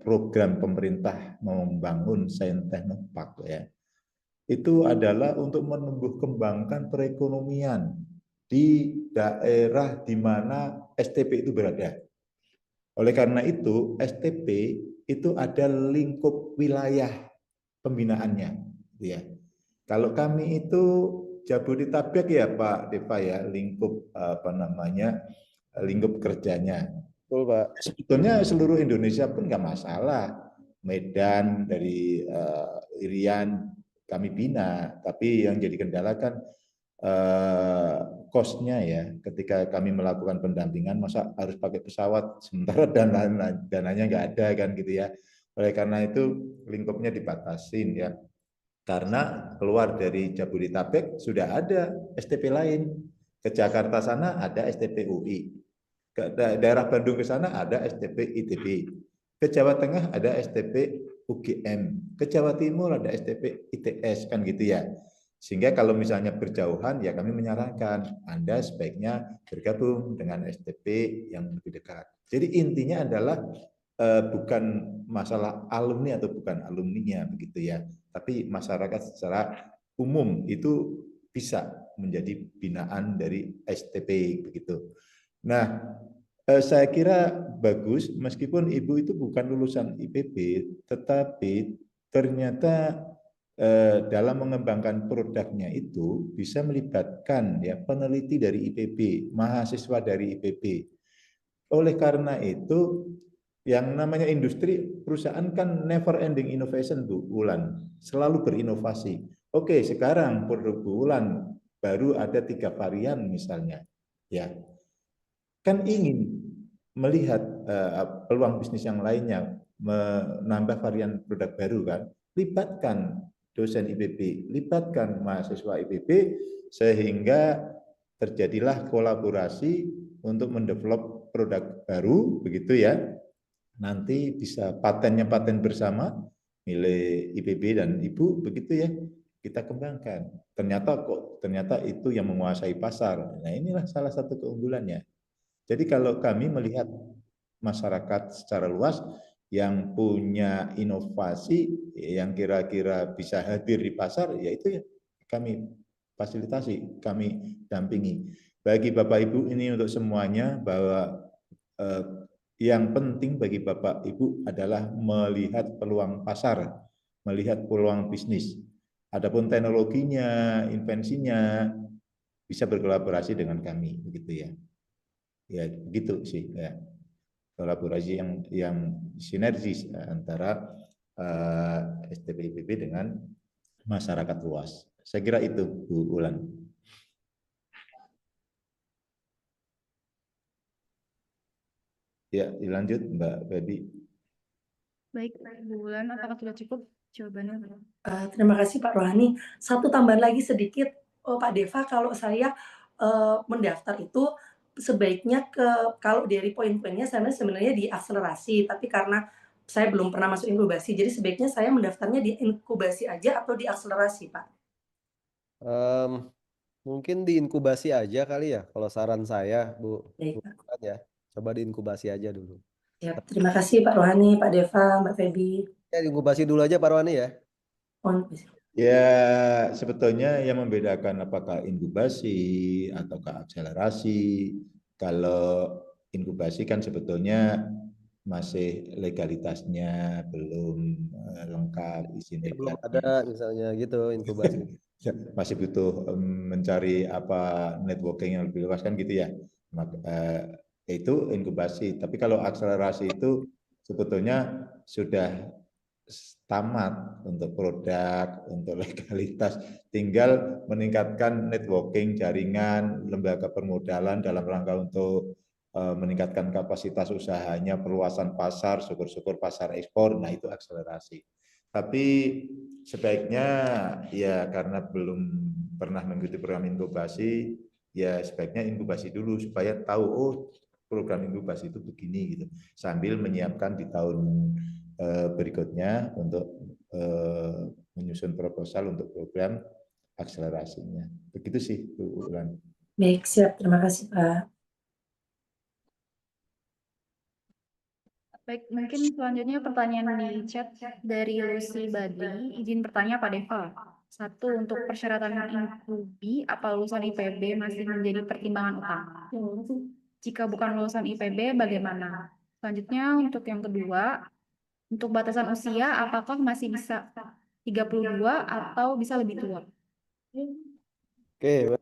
program pemerintah membangun Sains Teknopark ya, itu adalah untuk menumbuh kembangkan perekonomian di daerah di mana STP itu berada. Oleh karena itu, STP itu ada lingkup wilayah pembinaannya. Ya. Kalau kami itu Jabodetabek ya Pak Deva ya, lingkup lingkup kerjanya. Betul Pak. Sebetulnya seluruh Indonesia pun nggak masalah. Medan dari Irian kami bina, tapi yang jadi kendala kan cost-nya ya. Ketika kami melakukan pendampingan, masa harus pakai pesawat, sementara dananya nggak ada kan gitu ya. Oleh karena itu lingkupnya dibatasin ya. Karena keluar dari Jabodetabek sudah ada STP lain. Ke Jakarta sana ada STP UI. Ke daerah Bandung ke sana ada STP ITB. Ke Jawa Tengah ada STP UGM. Ke Jawa Timur ada STP ITS kan gitu ya. Sehingga kalau misalnya berjauhan ya kami menyarankan Anda sebaiknya bergabung dengan STP yang lebih dekat. Jadi intinya adalah bukan masalah alumni atau bukan alumninya begitu ya, tapi masyarakat secara umum itu bisa menjadi binaan dari STP begitu. Nah, saya kira bagus meskipun Ibu itu bukan lulusan IPB, tetapi ternyata dalam mengembangkan produknya itu bisa melibatkan ya peneliti dari IPB, mahasiswa dari IPB. Oleh karena itu yang namanya industri perusahaan kan never ending innovation Bu Wulan, selalu berinovasi. Oke, sekarang produk Bu Wulan baru ada 3 varian misalnya. Ya. Kan ingin melihat peluang bisnis yang lainnya, menambah varian produk baru kan, libatkan dosen IPB, libatkan mahasiswa IPB sehingga terjadilah kolaborasi untuk mendevelop produk baru begitu ya. Nanti bisa paten bersama milik IPB dan Ibu begitu ya, kita kembangkan. Ternyata itu yang menguasai pasar. Nah, inilah salah satu keunggulannya. Jadi kalau kami melihat masyarakat secara luas yang punya inovasi yang kira-kira bisa hadir di pasar, yaitu ya kami fasilitasi, kami dampingi. Bagi Bapak Ibu ini untuk semuanya bahwa yang penting bagi Bapak Ibu adalah melihat peluang pasar, melihat peluang bisnis. Adapun teknologinya, invensinya bisa berkolaborasi dengan kami, begitu ya. Ya begitu sih ya. Kolaborasi yang sinergis antara STP IPB dengan masyarakat luas. Saya kira itu Bu Wulan. Ya, dilanjut Mbak Febi. Baik, Bu Wulan, apakah sudah cukup jawabannya? Terima kasih Pak Rohani. Satu tambahan lagi sedikit, Pak Deva, kalau saya mendaftar itu sebaiknya kalau dari poin-poinnya saya sebenarnya di akselerasi, tapi karena saya belum pernah masuk inkubasi, jadi sebaiknya saya mendaftarnya di inkubasi aja atau di akselerasi, Pak? Mungkin di inkubasi aja kali ya, kalau saran saya, Bu. Baik, Pak. Ya, coba di inkubasi aja dulu. Ya, terima kasih Pak Rohani, Pak Deva, Mbak Febi. Ya, inkubasi dulu aja Pak Rohani ya. Ya, sebetulnya yang membedakan apakah inkubasi ataukah akselerasi. Kalau inkubasi kan sebetulnya masih legalitasnya belum lengkap, izin Belum edarnya. ada misalnya gitu inkubasi. Masih butuh mencari apa networking yang lebih luas kan gitu ya. Itu inkubasi. Tapi kalau akselerasi itu sebetulnya sudah tamat untuk produk, untuk legalitas, tinggal meningkatkan networking, jaringan, lembaga permodalan dalam rangka untuk meningkatkan kapasitas usahanya, perluasan pasar, syukur-syukur pasar ekspor, nah itu akselerasi. Tapi sebaiknya ya karena belum pernah mengikuti program inkubasi, ya sebaiknya inkubasi dulu supaya tahu oh program inkubasi itu begini gitu. Sambil menyiapkan di tahun berikutnya untuk menyusun proposal untuk program akselerasinya. Begitu sih Bu Ulan. Baik, siap. Terima kasih, Pak. Baik, mungkin selanjutnya pertanyaan di chat dari Lucy Badri. Izin bertanya Pak Deva. 1. Untuk persyaratan inkubi, apa lulusan IPB masih menjadi pertimbangan utama? Jika bukan lulusan IPB, bagaimana? Selanjutnya untuk yang kedua, untuk batasan usia, apakah masih bisa 32 atau bisa lebih tua? Oke,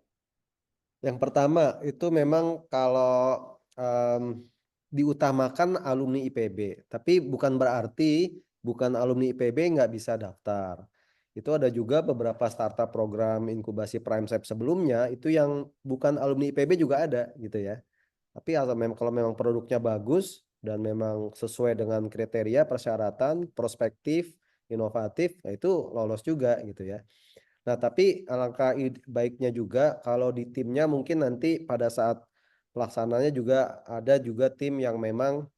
yang pertama itu memang kalau diutamakan alumni IPB, tapi bukan berarti bukan alumni IPB nggak bisa daftar. Itu ada juga beberapa startup program inkubasi PrimeSep sebelumnya itu yang bukan alumni IPB juga ada gitu ya. Tapi kalau memang produknya bagus dan memang sesuai dengan kriteria persyaratan, prospektif, inovatif, nah itu lolos juga gitu ya. Nah, tapi alangkah baiknya juga kalau di timnya mungkin nanti pada saat pelaksananya juga ada juga tim yang memang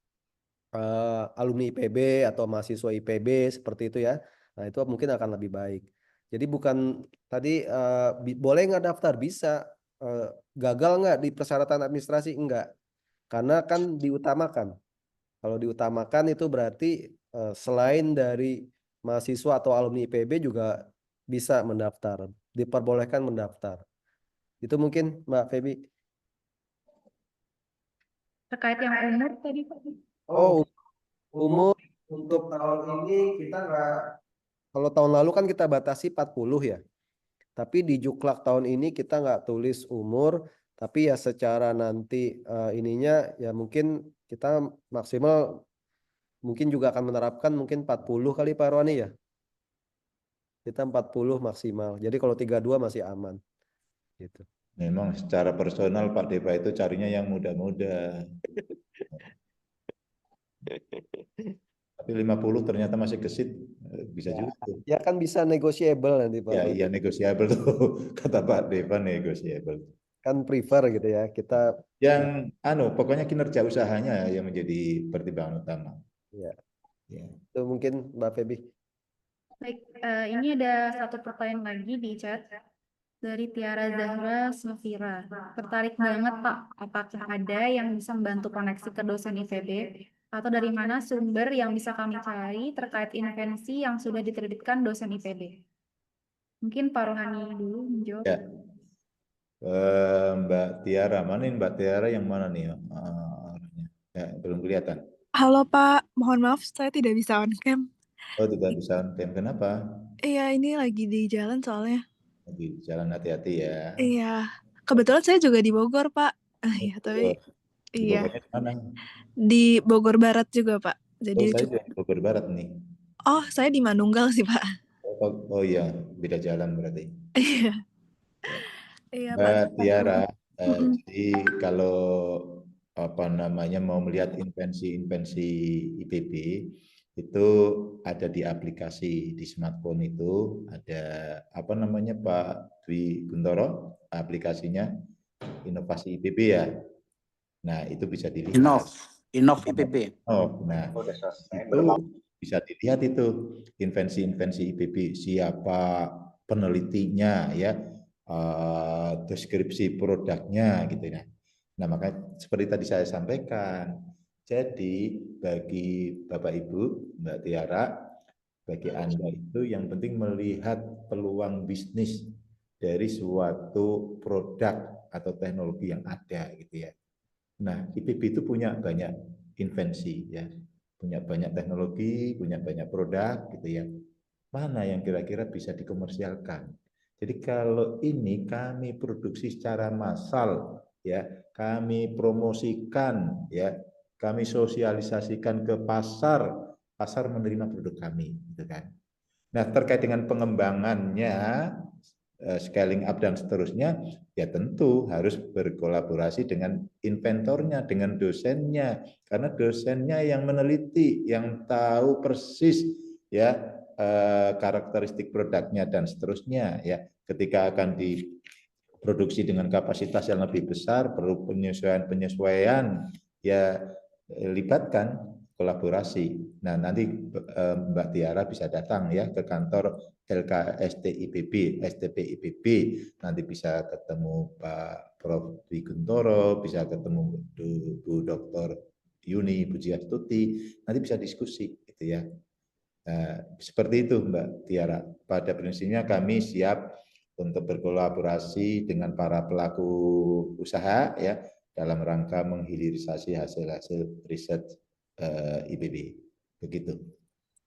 alumni IPB atau mahasiswa IPB seperti itu ya. Nah, itu mungkin akan lebih baik. Jadi bukan tadi boleh nggak daftar? Bisa. Gagal nggak di persyaratan administrasi? Enggak. Karena kan diutamakan. Kalau diutamakan itu berarti selain dari mahasiswa atau alumni IPB juga bisa mendaftar, diperbolehkan mendaftar. Itu mungkin Mbak Feby. Terkait yang umur tadi Pak. Oh, umur untuk tahun ini kita nggak, kalau tahun lalu kan kita batasi 40 ya. Tapi di Juklak tahun ini kita nggak tulis umur, tapi ya secara nanti ininya ya mungkin kita maksimal mungkin juga akan menerapkan mungkin 40 kali Pak Roni ya. Kita 40 maksimal. Jadi kalau 32 masih aman. Gitu. Memang secara personal Pak Deva itu carinya yang muda-muda. Tapi 50 ternyata masih gesit, bisa juga tuh. Ya kan bisa negotiable nanti Pak Ya, Roni. iya negosiabel tuh kata Pak Deva negosiabel. Kan prefer gitu ya. Kita Yang pokoknya kinerja usahanya yang menjadi pertimbangan utama. ya. Ya. Itu mungkin Mbak Feby. Baik, ini ada satu pertanyaan lagi di chat dari Tiara Zahra Safira. Tertarik banget Pak, apakah ada yang bisa membantu koneksi ke dosen IPB? Atau dari mana sumber yang bisa kami cari terkait invensi yang sudah diterbitkan dosen IPB? Mungkin Pak Rohani dulu menjawab. Ya. Mbak Tiara, mana ini Mbak Tiara yang mana nih? Ya, belum kelihatan. Halo Pak, mohon maaf saya tidak bisa on cam. Oh, tidak bisa on cam. Kenapa? Iya, ini lagi di jalan soalnya. Lagi jalan, hati-hati ya. Iya, kebetulan saya juga di Bogor Pak. Iya, tapi Di iya Bogornya di mana? di Bogor Barat juga Pak. Jadi Oh, saya juga di Bogor Barat nih. Oh, saya di Manunggal sih Pak. Oh iya, beda jalan berarti. Iya. Iya Pak. Mbak Tiara, jadi kalau mau melihat invensi IPB itu ada di aplikasi di smartphone itu ada Pak Dwi Guntoro aplikasinya Inovasi IPB ya. Nah itu bisa dilihat. Innov IPB. Nah itu bisa dilihat itu invensi IPB siapa penelitinya ya. Deskripsi produknya gitu ya. Nah, makanya seperti tadi saya sampaikan. Jadi bagi Bapak Ibu, Mbak Tiara, bagi Anda itu yang penting melihat peluang bisnis dari suatu produk atau teknologi yang ada gitu ya. Nah, IPB itu punya banyak invensi ya. punya banyak teknologi, punya banyak produk gitu ya. Mana yang kira-kira bisa dikomersialkan? Jadi kalau ini kami produksi secara massal, ya, kami promosikan, ya, kami sosialisasikan ke pasar, pasar menerima produk kami, gitu kan. Nah, terkait dengan pengembangannya, scaling up dan seterusnya, ya tentu harus berkolaborasi dengan inventornya, dengan dosennya, karena dosennya yang meneliti, yang tahu persis ya karakteristik produknya dan seterusnya ya. Ketika akan diproduksi dengan kapasitas yang lebih besar, perlu penyesuaian ya, libatkan kolaborasi. Nah, nanti Mbak Tiara bisa datang ya ke kantor LKSTIPB, STPIPB, nanti bisa ketemu Pak Prof. Dwi Guntoro, bisa ketemu Bu Dr. Yuni Pujiastuti, nanti bisa diskusi gitu ya. Nah, seperti itu Mbak Tiara. Pada prinsipnya kami siap untuk berkolaborasi dengan para pelaku usaha ya dalam rangka menghilirisasi hasil-hasil riset IPB. Begitu.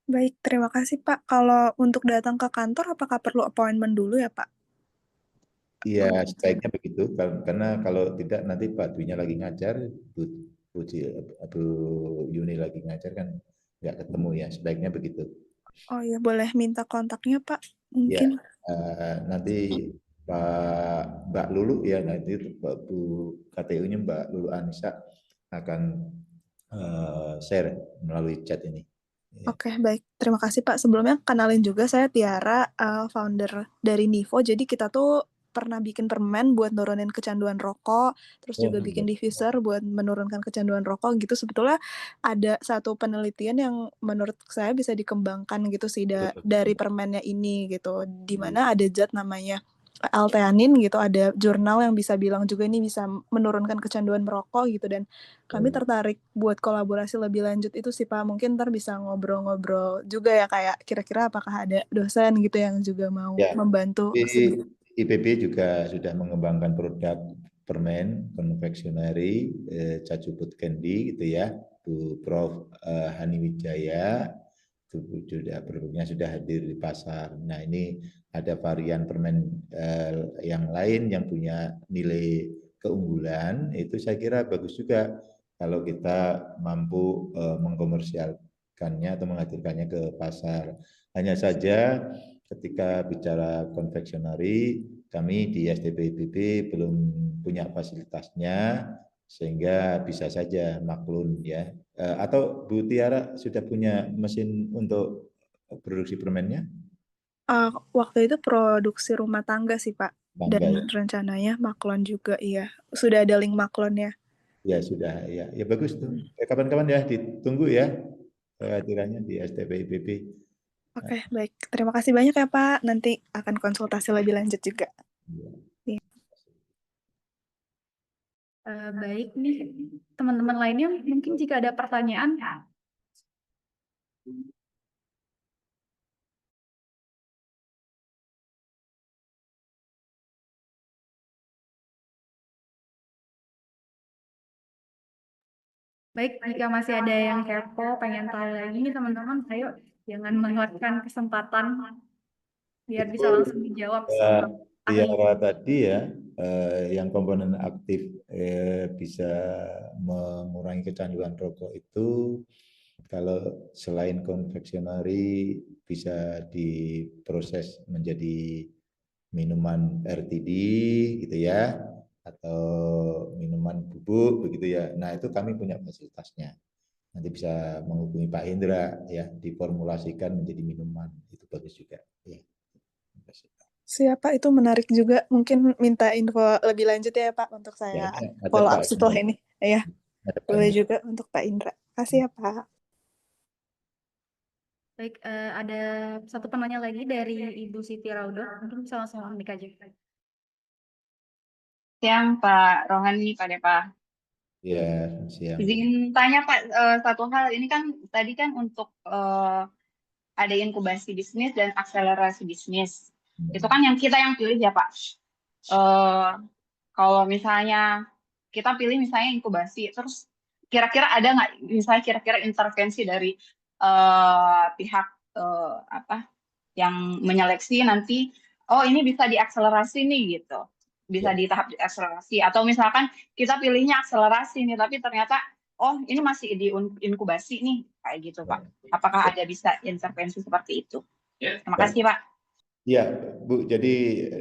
Baik, terima kasih Pak. Kalau untuk datang ke kantor, apakah perlu appointment dulu ya Pak? Iya, sebaiknya begitu. Karena kalau tidak nanti Pak Dwi-nya lagi ngajar, Bu Yuni lagi ngajar kan nggak ketemu ya. Sebaiknya begitu. Oh iya, boleh minta kontaknya Pak? Ya, Mungkin. nanti Mbak Lulu ya, nanti Bu KTU-nya Mbak Lulu Anissa akan share melalui chat ini. Ya. Oke, baik. Terima kasih Pak. Sebelumnya kenalin juga, saya Tiara, founder dari Nivo. Jadi kita tuh pernah bikin permen buat nurunin kecanduan rokok, terus juga bikin diffuser buat menurunkan kecanduan rokok gitu. Sebetulnya ada satu penelitian yang menurut saya bisa dikembangkan gitu sih dari permennya ini gitu, di mana ada zat namanya L-theanin gitu, ada jurnal yang bisa bilang juga ini bisa menurunkan kecanduan merokok gitu, dan kami tertarik buat kolaborasi lebih lanjut itu sih Pak. Mungkin ntar bisa ngobrol-ngobrol juga ya, kayak kira-kira apakah ada dosen gitu yang juga mau Ya, membantu. IPB juga sudah mengembangkan produk permen konfeksioneri Cajuput Candy gitu ya. Bu Prof. Hani Wijaya itu sudah produknya sudah hadir di pasar. Nah, ini ada varian permen yang lain yang punya nilai keunggulan, itu saya kira bagus juga kalau kita mampu mengkomersialkannya atau menghadirkannya ke pasar. Hanya saja ketika bicara konfeksionari, kami di STPIPB belum punya fasilitasnya, sehingga bisa saja maklun ya. Atau Bu Tiara sudah punya mesin untuk produksi permennya? Waktu itu produksi rumah tangga sih Pak, dan rencananya maklon juga, iya. Sudah ada link maklonnya. Ya sudah, ya bagus tuh. Kapan-kapan ya ditunggu ya kehadirannya di STPIPB. Oke, baik. Terima kasih banyak ya Pak. Nanti akan konsultasi lebih lanjut juga. Baik nih, teman-teman lainnya mungkin jika ada pertanyaan. Baik, jika masih ada yang kepo, pengen tahu lagi nih teman-teman, ayo jangan melewatkan kesempatan biar bisa langsung dijawab sama Tiara tadi ya, yang komponen aktif bisa mengurangi kecanduan rokok itu, kalau selain konfeksionari bisa diproses menjadi minuman RTD gitu ya, atau minuman bubuk begitu ya. Nah, itu kami punya fasilitasnya. Nanti bisa menghubungi Pak Hendra ya, diformulasikan menjadi minuman, itu bagus juga ya. Siapa itu menarik juga, mungkin minta info lebih lanjut ya Pak untuk saya follow up setelah ini ya. Boleh juga untuk Pak Indra. Kasih ya Pak. Baik, ada satu penanya lagi dari Ibu Siti Raudo, mungkin bisa langsung mic aja. Siang Pak Rohani, Pak Depa. Ya, siang. Izin tanya Pak, satu hal, ini kan tadi kan untuk ada inkubasi bisnis dan akselerasi bisnis. Itu kan yang kita yang pilih ya Pak. Kalau misalnya kita pilih misalnya inkubasi, terus kira-kira ada nggak misalnya kira-kira intervensi dari pihak apa yang menyeleksi nanti, oh ini bisa diakselerasi nih gitu, bisa di tahap diakselerasi, atau misalkan kita pilihnya akselerasi nih tapi ternyata oh ini masih di inkubasi nih kayak gitu Pak. Apakah ada bisa intervensi seperti itu? Terima kasih Pak. Ya Bu, jadi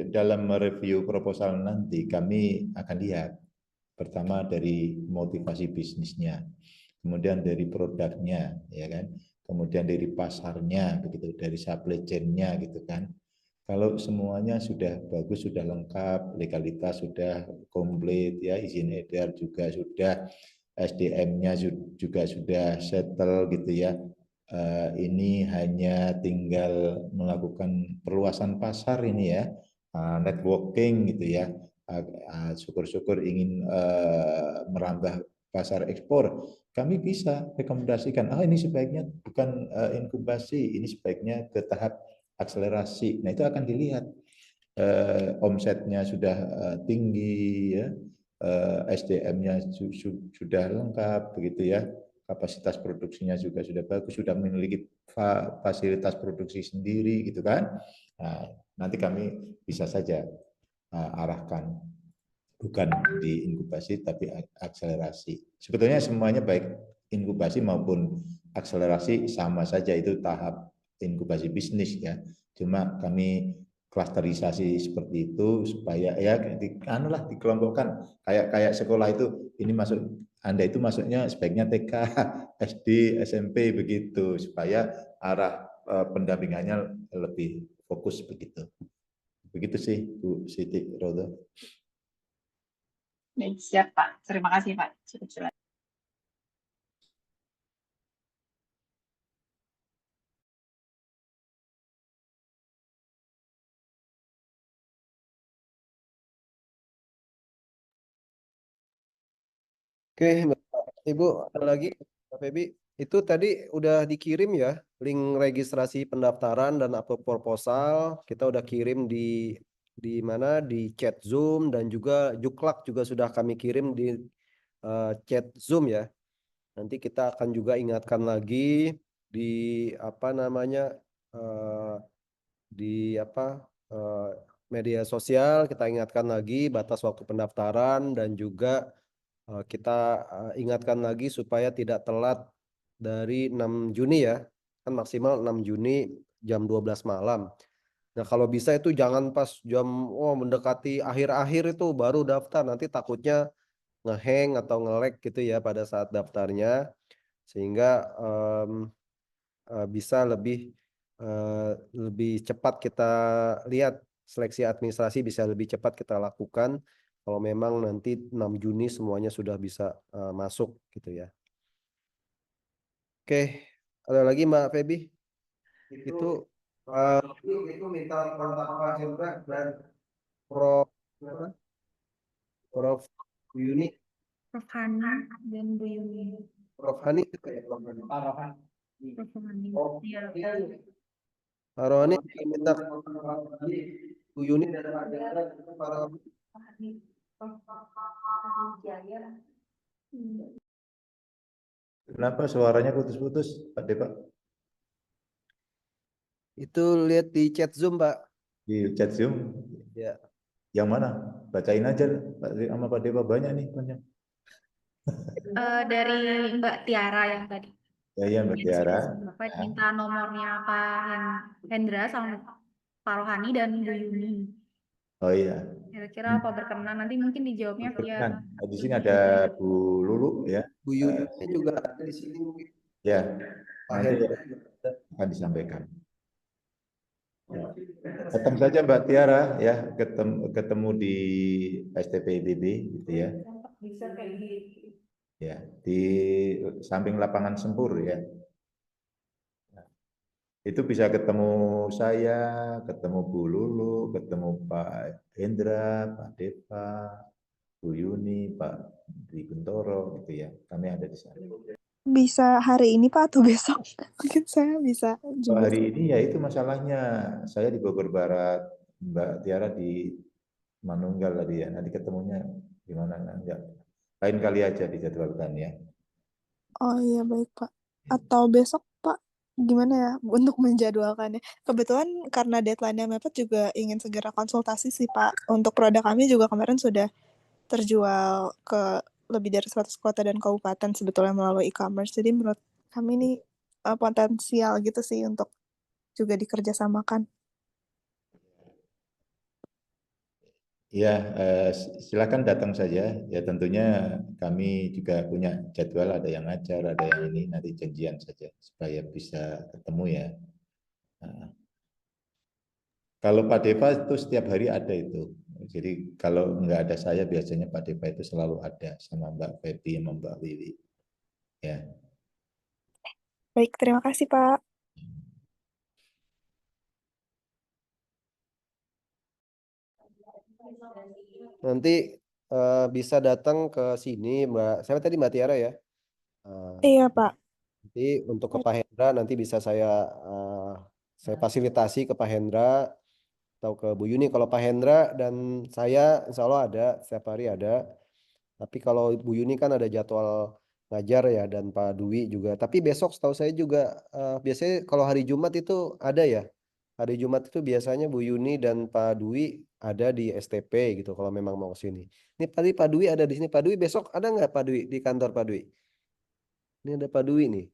dalam mereview proposal nanti kami akan lihat pertama dari motivasi bisnisnya, kemudian dari produknya, ya kan, kemudian dari pasarnya, begitu, dari supply chain-nya, gitu kan. Kalau semuanya sudah bagus, sudah lengkap, legalitas sudah komplit, ya, izin edar juga sudah, SDM-nya juga sudah settle, gitu ya. Ini hanya tinggal melakukan perluasan pasar ini ya, networking gitu ya. Syukur-syukur ingin merambah pasar ekspor, kami bisa rekomendasikan, ini sebaiknya bukan inkubasi, ini sebaiknya ke tahap akselerasi. Nah itu akan dilihat omsetnya sudah tinggi ya, SDM-nya sudah lengkap begitu ya, kapasitas produksinya juga sudah bagus, sudah memiliki fasilitas produksi sendiri gitu kan. Nah, nanti kami bisa saja arahkan bukan di inkubasi tapi akselerasi. Sebetulnya semuanya baik inkubasi maupun akselerasi sama saja, itu tahap inkubasi bisnis ya. Cuma kami klasterisasi seperti itu supaya ya dikelompokkan kayak sekolah itu, ini masuk Anda itu masuknya sebaiknya TK, SD, SMP begitu supaya arah pendampingannya lebih fokus begitu. Begitu sih Bu Siti Rodo. Baik, siap Pak. Terima kasih Pak. Cukup jelas. Oke, Ibu, ada lagi, Pak Febi. Itu tadi udah dikirim ya, link registrasi pendaftaran dan upload proposal. Kita udah kirim di mana, di chat Zoom, dan juga Juklak juga sudah kami kirim di chat Zoom ya. Nanti kita akan juga ingatkan lagi di apa namanya, di media sosial, kita ingatkan lagi batas waktu pendaftaran, dan juga kita ingatkan lagi supaya tidak telat dari 6 Juni ya, kan maksimal 6 Juni jam 12 malam. Nah kalau bisa itu jangan pas jam mendekati akhir-akhir itu baru daftar, nanti takutnya ngehang atau nge-lag gitu ya pada saat daftarnya, sehingga bisa lebih cepat kita lihat, seleksi administrasi bisa lebih cepat kita lakukan kalau memang nanti 6 Juni semuanya sudah bisa masuk gitu ya. Oke, ada lagi Mbak Febi? Itu minta kontak Pak Hendra dan Prof. Yuni. Prof. Hani dan Bu Yuni. Prof. Hani itu ya, Prof. Hani. Prof. Hani. Iya. Pak Rohani minta Bu Yuni dan Pak Kenapa suaranya putus-putus, Pak Depa? Itu lihat di chat Zoom, Pak. Di chat Zoom? Ya. Yang mana? Bacain aja, Pak sama Pak Depa, banyak nih banyak. Dari Mbak Tiara yang tadi. Ya Mbak Tiara. Bapak minta nomornya Pak Hendra sama Pak Rohani dan Bu Yuni. Oh iya. Kira-kira apa berkenan, nanti mungkin dijawabnya via. Di sini ada Bu Lulu ya. Bu Yuni juga ada di sini mungkin. Ya. Nanti akan disampaikan. Ketemu saja Mbak Tiara ya, ketemu di STPIBB gitu ya. Bisa kayak gitu. Ya, di samping lapangan Sempur ya. Itu bisa ketemu saya, ketemu Bu Lulu, ketemu Pak Hendra, Pak Deva, Bu Yuni, Pak Dwi Kuntoro gitu ya. Kami ada di sana. Bisa hari ini Pak atau besok? Mungkin saya bisa jemput. Hari ini ya itu masalahnya. Saya di Bogor Barat, Mbak Tiara di Manunggal tadi ya. Nanti ketemunya di mana enggak? Lain kali aja dijadwalkan ya. Oh iya baik Pak. Atau besok Pak, gimana ya untuk menjadwalkannya? Kebetulan karena deadline-nya mepet juga ingin segera konsultasi sih Pak. Untuk produk kami juga kemarin sudah terjual ke lebih dari 100 kota dan kabupaten sebetulnya melalui e-commerce. Jadi menurut kami ini potensial gitu sih untuk juga dikerjasamakan. Ya, silakan datang saja. Ya tentunya kami juga punya jadwal, ada yang ngajar, ada yang ini, nanti janjian saja supaya bisa ketemu ya. Nah, kalau Pak Deva itu setiap hari ada itu. Jadi kalau nggak ada saya, biasanya Pak Deva itu selalu ada sama Mbak Febi sama Mbak Wiwi. Ya. Baik, terima kasih Pak. Nanti bisa datang ke sini Mbak. Saya tadi Mbak Tiara ya. Iya Pak. Nanti untuk ke Pak Hendra nanti bisa saya fasilitasi ke Pak Hendra atau ke Bu Yuni. Kalau Pak Hendra dan saya insya Allah ada, setiap hari ada. Tapi kalau Bu Yuni kan ada jadwal ngajar ya dan Pak Dwi juga. Tapi besok setahu saya juga biasanya kalau hari Jumat itu ada ya. Hari Jumat itu biasanya Bu Yuni dan Pak Dwi ada di STP gitu kalau memang mau ke sini. Ini tadi Pak Dwi ada di sini. Pak Dwi besok ada nggak Pak Dwi di kantor Pak Dwi? Ini ada Pak Dwi nih.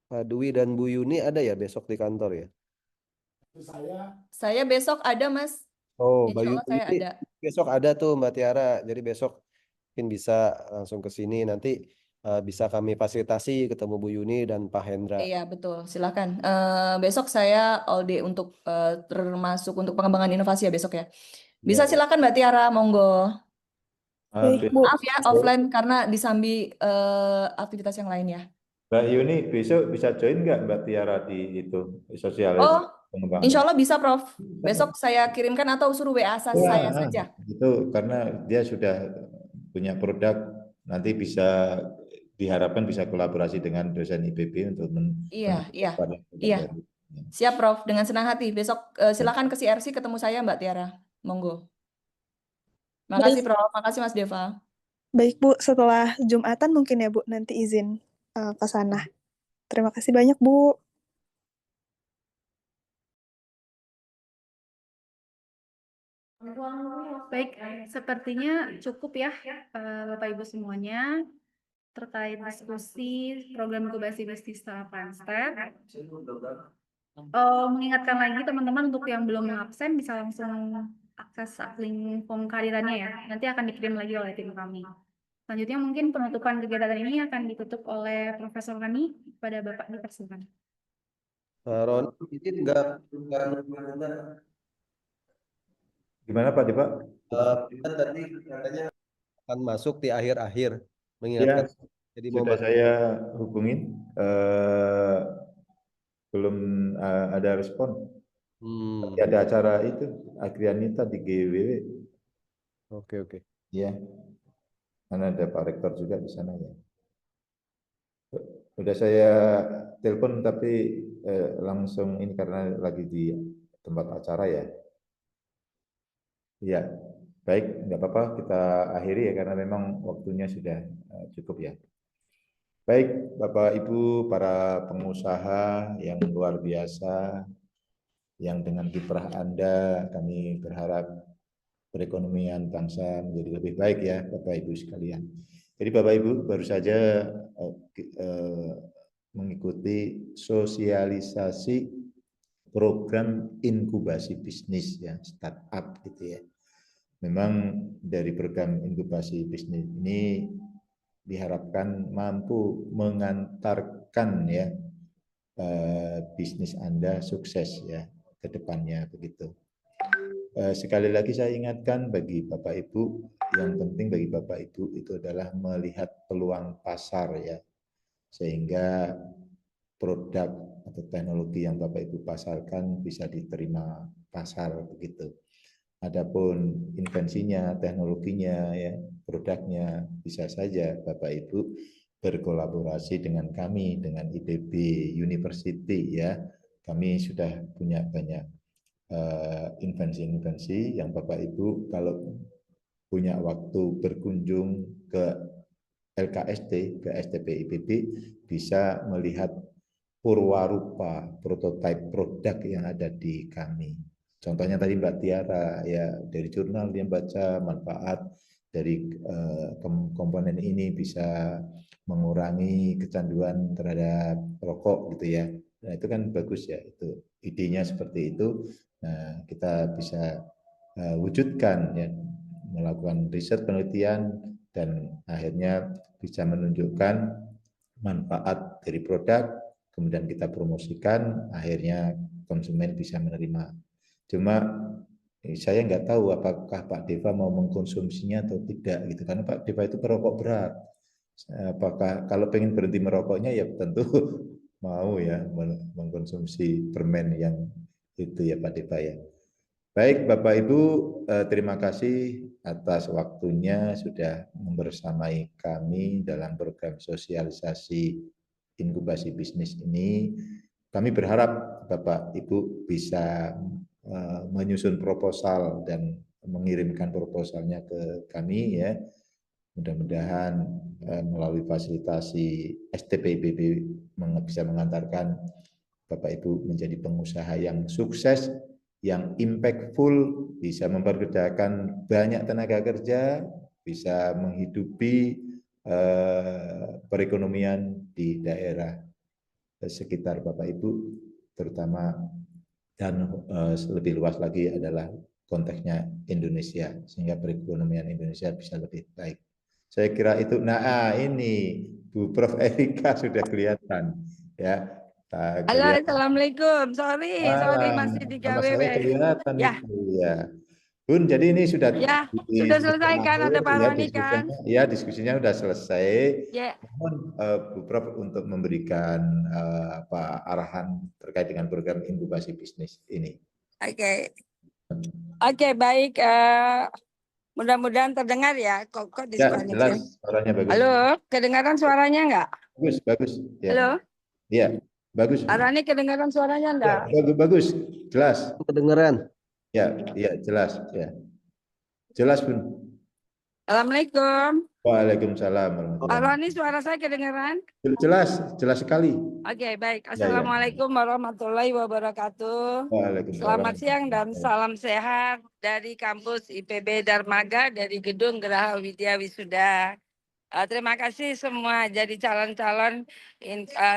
Pak Dwi dan Bu Yuni ada ya besok di kantor ya? Saya besok ada, Mas. Oh, Insya Mbak Allah saya Yuni ada. besok ada tuh Mbak Tiara. Jadi besok mungkin bisa langsung ke sini. Nanti bisa kami fasilitasi ketemu Bu Yuni dan Pak Hendra. Iya, betul. Silakan. Besok saya all day untuk termasuk untuk pengembangan inovasi ya besok ya. Bisa Ya. silakan Mbak Tiara, monggo. Baik Bu. Maaf ya offline karena disambi aktivitas yang lain ya. Mbak Yuni besok bisa join nggak Mbak Tiara di itu sosial Oh, pengembangan? insya Allah bisa, Prof. Besok saya kirimkan atau suruh WA saya saja. Itu karena dia sudah punya produk, nanti bisa diharapkan bisa kolaborasi dengan dosen IPB untuk Iya. baru. Siap, Prof. Dengan senang hati. Besok silakan ke CRC ketemu saya, Mbak Tiara. Monggo. Makasih, Prof. Makasih, Mas Deva. Baik Bu, setelah Jumatan mungkin ya Bu nanti izin ke sana. Terima kasih banyak Bu. Baik, sepertinya cukup ya Bapak Ibu semuanya terkait diskusi program inkubasi bisnis startup Step. Mengingatkan lagi teman-teman untuk yang belum absen bisa langsung akses link form kehadirannya ya. Nanti akan dikirim lagi oleh tim kami. Selanjutnya mungkin penutupan kegiatan ini akan ditutup oleh Profesor kami. Pada Bapak dipersilakan. Ron, ini enggak Gimana Pak Depak? Kita tadi katanya akan masuk di akhir-akhir Ya, mengingatkan. Jadi mau sudah saya hubungin, belum ada respon. Tapi ada acara itu Agrianita di GWW. Oke. Iya, karena ada Pak Rektor juga di sana ya. Sudah saya telepon tapi langsung ini karena lagi di tempat acara ya. Iya, baik, nggak apa-apa kita akhiri ya karena memang waktunya sudah cukup ya. Baik, Bapak Ibu, para pengusaha yang luar biasa, yang dengan kiprah Anda kami berharap perekonomian bangsa menjadi lebih baik ya, Bapak Ibu sekalian. Jadi Bapak Ibu baru saja mengikuti sosialisasi program inkubasi bisnis ya, startup gitu ya. Memang dari program inkubasi bisnis ini diharapkan mampu mengantarkan ya bisnis Anda sukses ya ke depannya begitu. Sekali lagi saya ingatkan bagi Bapak Ibu, yang penting bagi Bapak Ibu itu adalah melihat peluang pasar ya, sehingga produk atau teknologi yang Bapak Ibu pasarkan bisa diterima pasar begitu. Adapun invensinya, teknologinya, ya, produknya bisa saja Bapak Ibu berkolaborasi dengan kami, dengan IPB University ya. Kami sudah punya banyak invensi-invensi yang Bapak Ibu kalau punya waktu berkunjung ke LKST ke STP IPB bisa melihat purwarupa prototipe produk yang ada di kami. Contohnya tadi Mbak Tiara, ya dari jurnal dia baca manfaat dari komponen ini bisa mengurangi kecanduan terhadap rokok gitu ya. Nah itu kan bagus ya, itu idenya seperti itu. Nah kita bisa wujudkan ya, melakukan riset penelitian dan akhirnya bisa menunjukkan manfaat dari produk, kemudian kita promosikan, akhirnya konsumen bisa menerima. Cuma saya nggak tahu apakah Pak Deva mau mengkonsumsinya atau tidak gitu, karena Pak Deva itu perokok berat. Apakah kalau pengen berhenti merokoknya ya tentu mau ya mengkonsumsi permen yang itu ya Pak Deva ya. Baik Bapak Ibu, terima kasih atas waktunya sudah membersamai kami dalam program sosialisasi inkubasi bisnis ini. Kami berharap Bapak Ibu bisa menyusun proposal dan mengirimkan proposalnya ke kami ya. Mudah-mudahan melalui fasilitasi STP IPB bisa mengantarkan Bapak Ibu menjadi pengusaha yang sukses, yang impactful, bisa memperkerjakan banyak tenaga kerja, bisa menghidupi perekonomian di daerah sekitar Bapak Ibu, terutama dan lebih luas lagi adalah konteksnya Indonesia, sehingga perekonomian Indonesia bisa lebih baik. Saya kira itu. Nah ini Bu Prof Erika sudah kelihatan ya. Halo, assalamualaikum. Sorry masih di Nama saya KWW. kelihatan Ya. itu ya. Bun, jadi ini sudah Ya, sudah selesai kan? Ada Pak ya, Roni kan? diskusinya sudah selesai. Ya. Mohon Bu Prof untuk memberikan arahan terkait dengan program inkubasi bisnis ini. Oke, baik. Mudah-mudahan terdengar ya. Kok Ya, dispanik ya? jelas, suaranya bagus. Halo, kedengaran suaranya enggak? Bagus. Ya. Halo, Iya, bagus. Pak Roni kedengaran suaranya enggak? Ya, bagus, jelas. Kedengeran. Ya, jelas. Ya. Jelas, Bun. Assalamualaikum. Waalaikumsalam. Pak Roni, suara saya kedengeran? Jelas sekali. Oke, baik. Assalamualaikum warahmatullahi wabarakatuh. Selamat siang dan salam sehat dari kampus IPB Darmaga dari Gedung Geraha Widya Wisuda. Terima kasih semua jadi calon-calon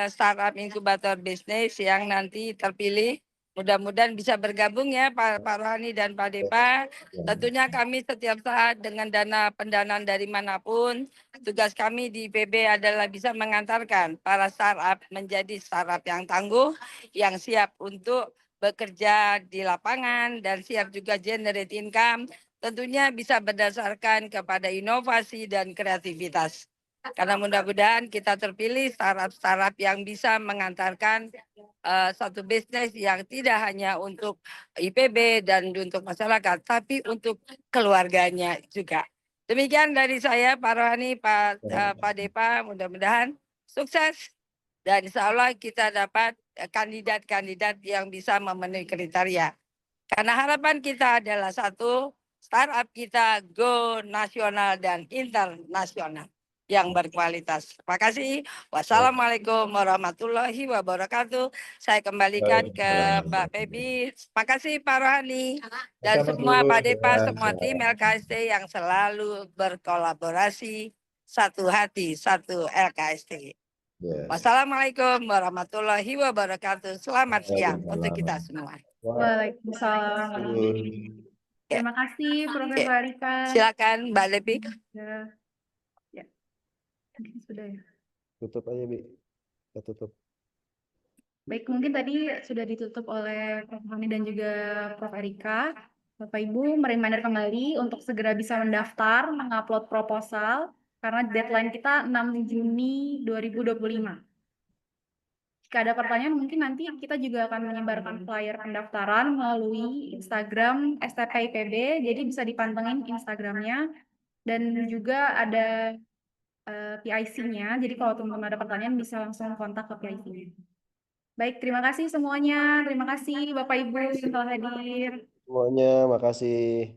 startup inkubator bisnis yang nanti terpilih. Mudah-mudahan bisa bergabung ya Pak Rohani dan Pak Depa. Tentunya kami setiap saat dengan dana pendanaan dari manapun, tugas kami di IPB adalah bisa mengantarkan para startup menjadi startup yang tangguh, yang siap untuk bekerja di lapangan dan siap juga generate income. Tentunya bisa berdasarkan kepada inovasi dan kreativitas. Karena mudah-mudahan kita terpilih startup-startup yang bisa mengantarkan satu bisnis yang tidak hanya untuk IPB dan untuk masyarakat, tapi untuk keluarganya juga. Demikian dari saya, Pak Rohani, Pak Depa, mudah-mudahan sukses. Dan insya Allah kita dapat kandidat-kandidat yang bisa memenuhi kriteria. Karena harapan kita adalah satu, startup kita go nasional dan internasional yang berkualitas. Terima kasih. Wassalamualaikum warahmatullahi wabarakatuh. Saya kembalikan ke Mbak Pebi. Terima kasih Pak Rohani dan semua Pak Depa, semua tim LKST yang selalu berkolaborasi, satu hati, satu LKST. Wassalamualaikum warahmatullahi wabarakatuh. Selamat siang untuk kita semua. Waalaikumsalam. Terima kasih Profesor Erika. Silakan Mbak Lepi. Ya. Sudah ya. Tutup aja, Bi. Kita tutup. Baik, mungkin tadi sudah ditutup oleh Prof. Hani dan juga Prof. Erika. Bapak Ibu, mereminder kembali untuk segera bisa mendaftar, mengupload proposal, karena deadline kita 6 Juni 2025. Jika ada pertanyaan, mungkin nanti kita juga akan menyebarkan flyer pendaftaran melalui Instagram STP IPB, jadi bisa dipantengin Instagramnya, dan juga ada PIC-nya, jadi kalau teman-teman ada pertanyaan bisa langsung kontak ke PIC-nya. Baik, terima kasih semuanya. Terima kasih Bapak Ibu yang telah hadir. Semuanya, makasih.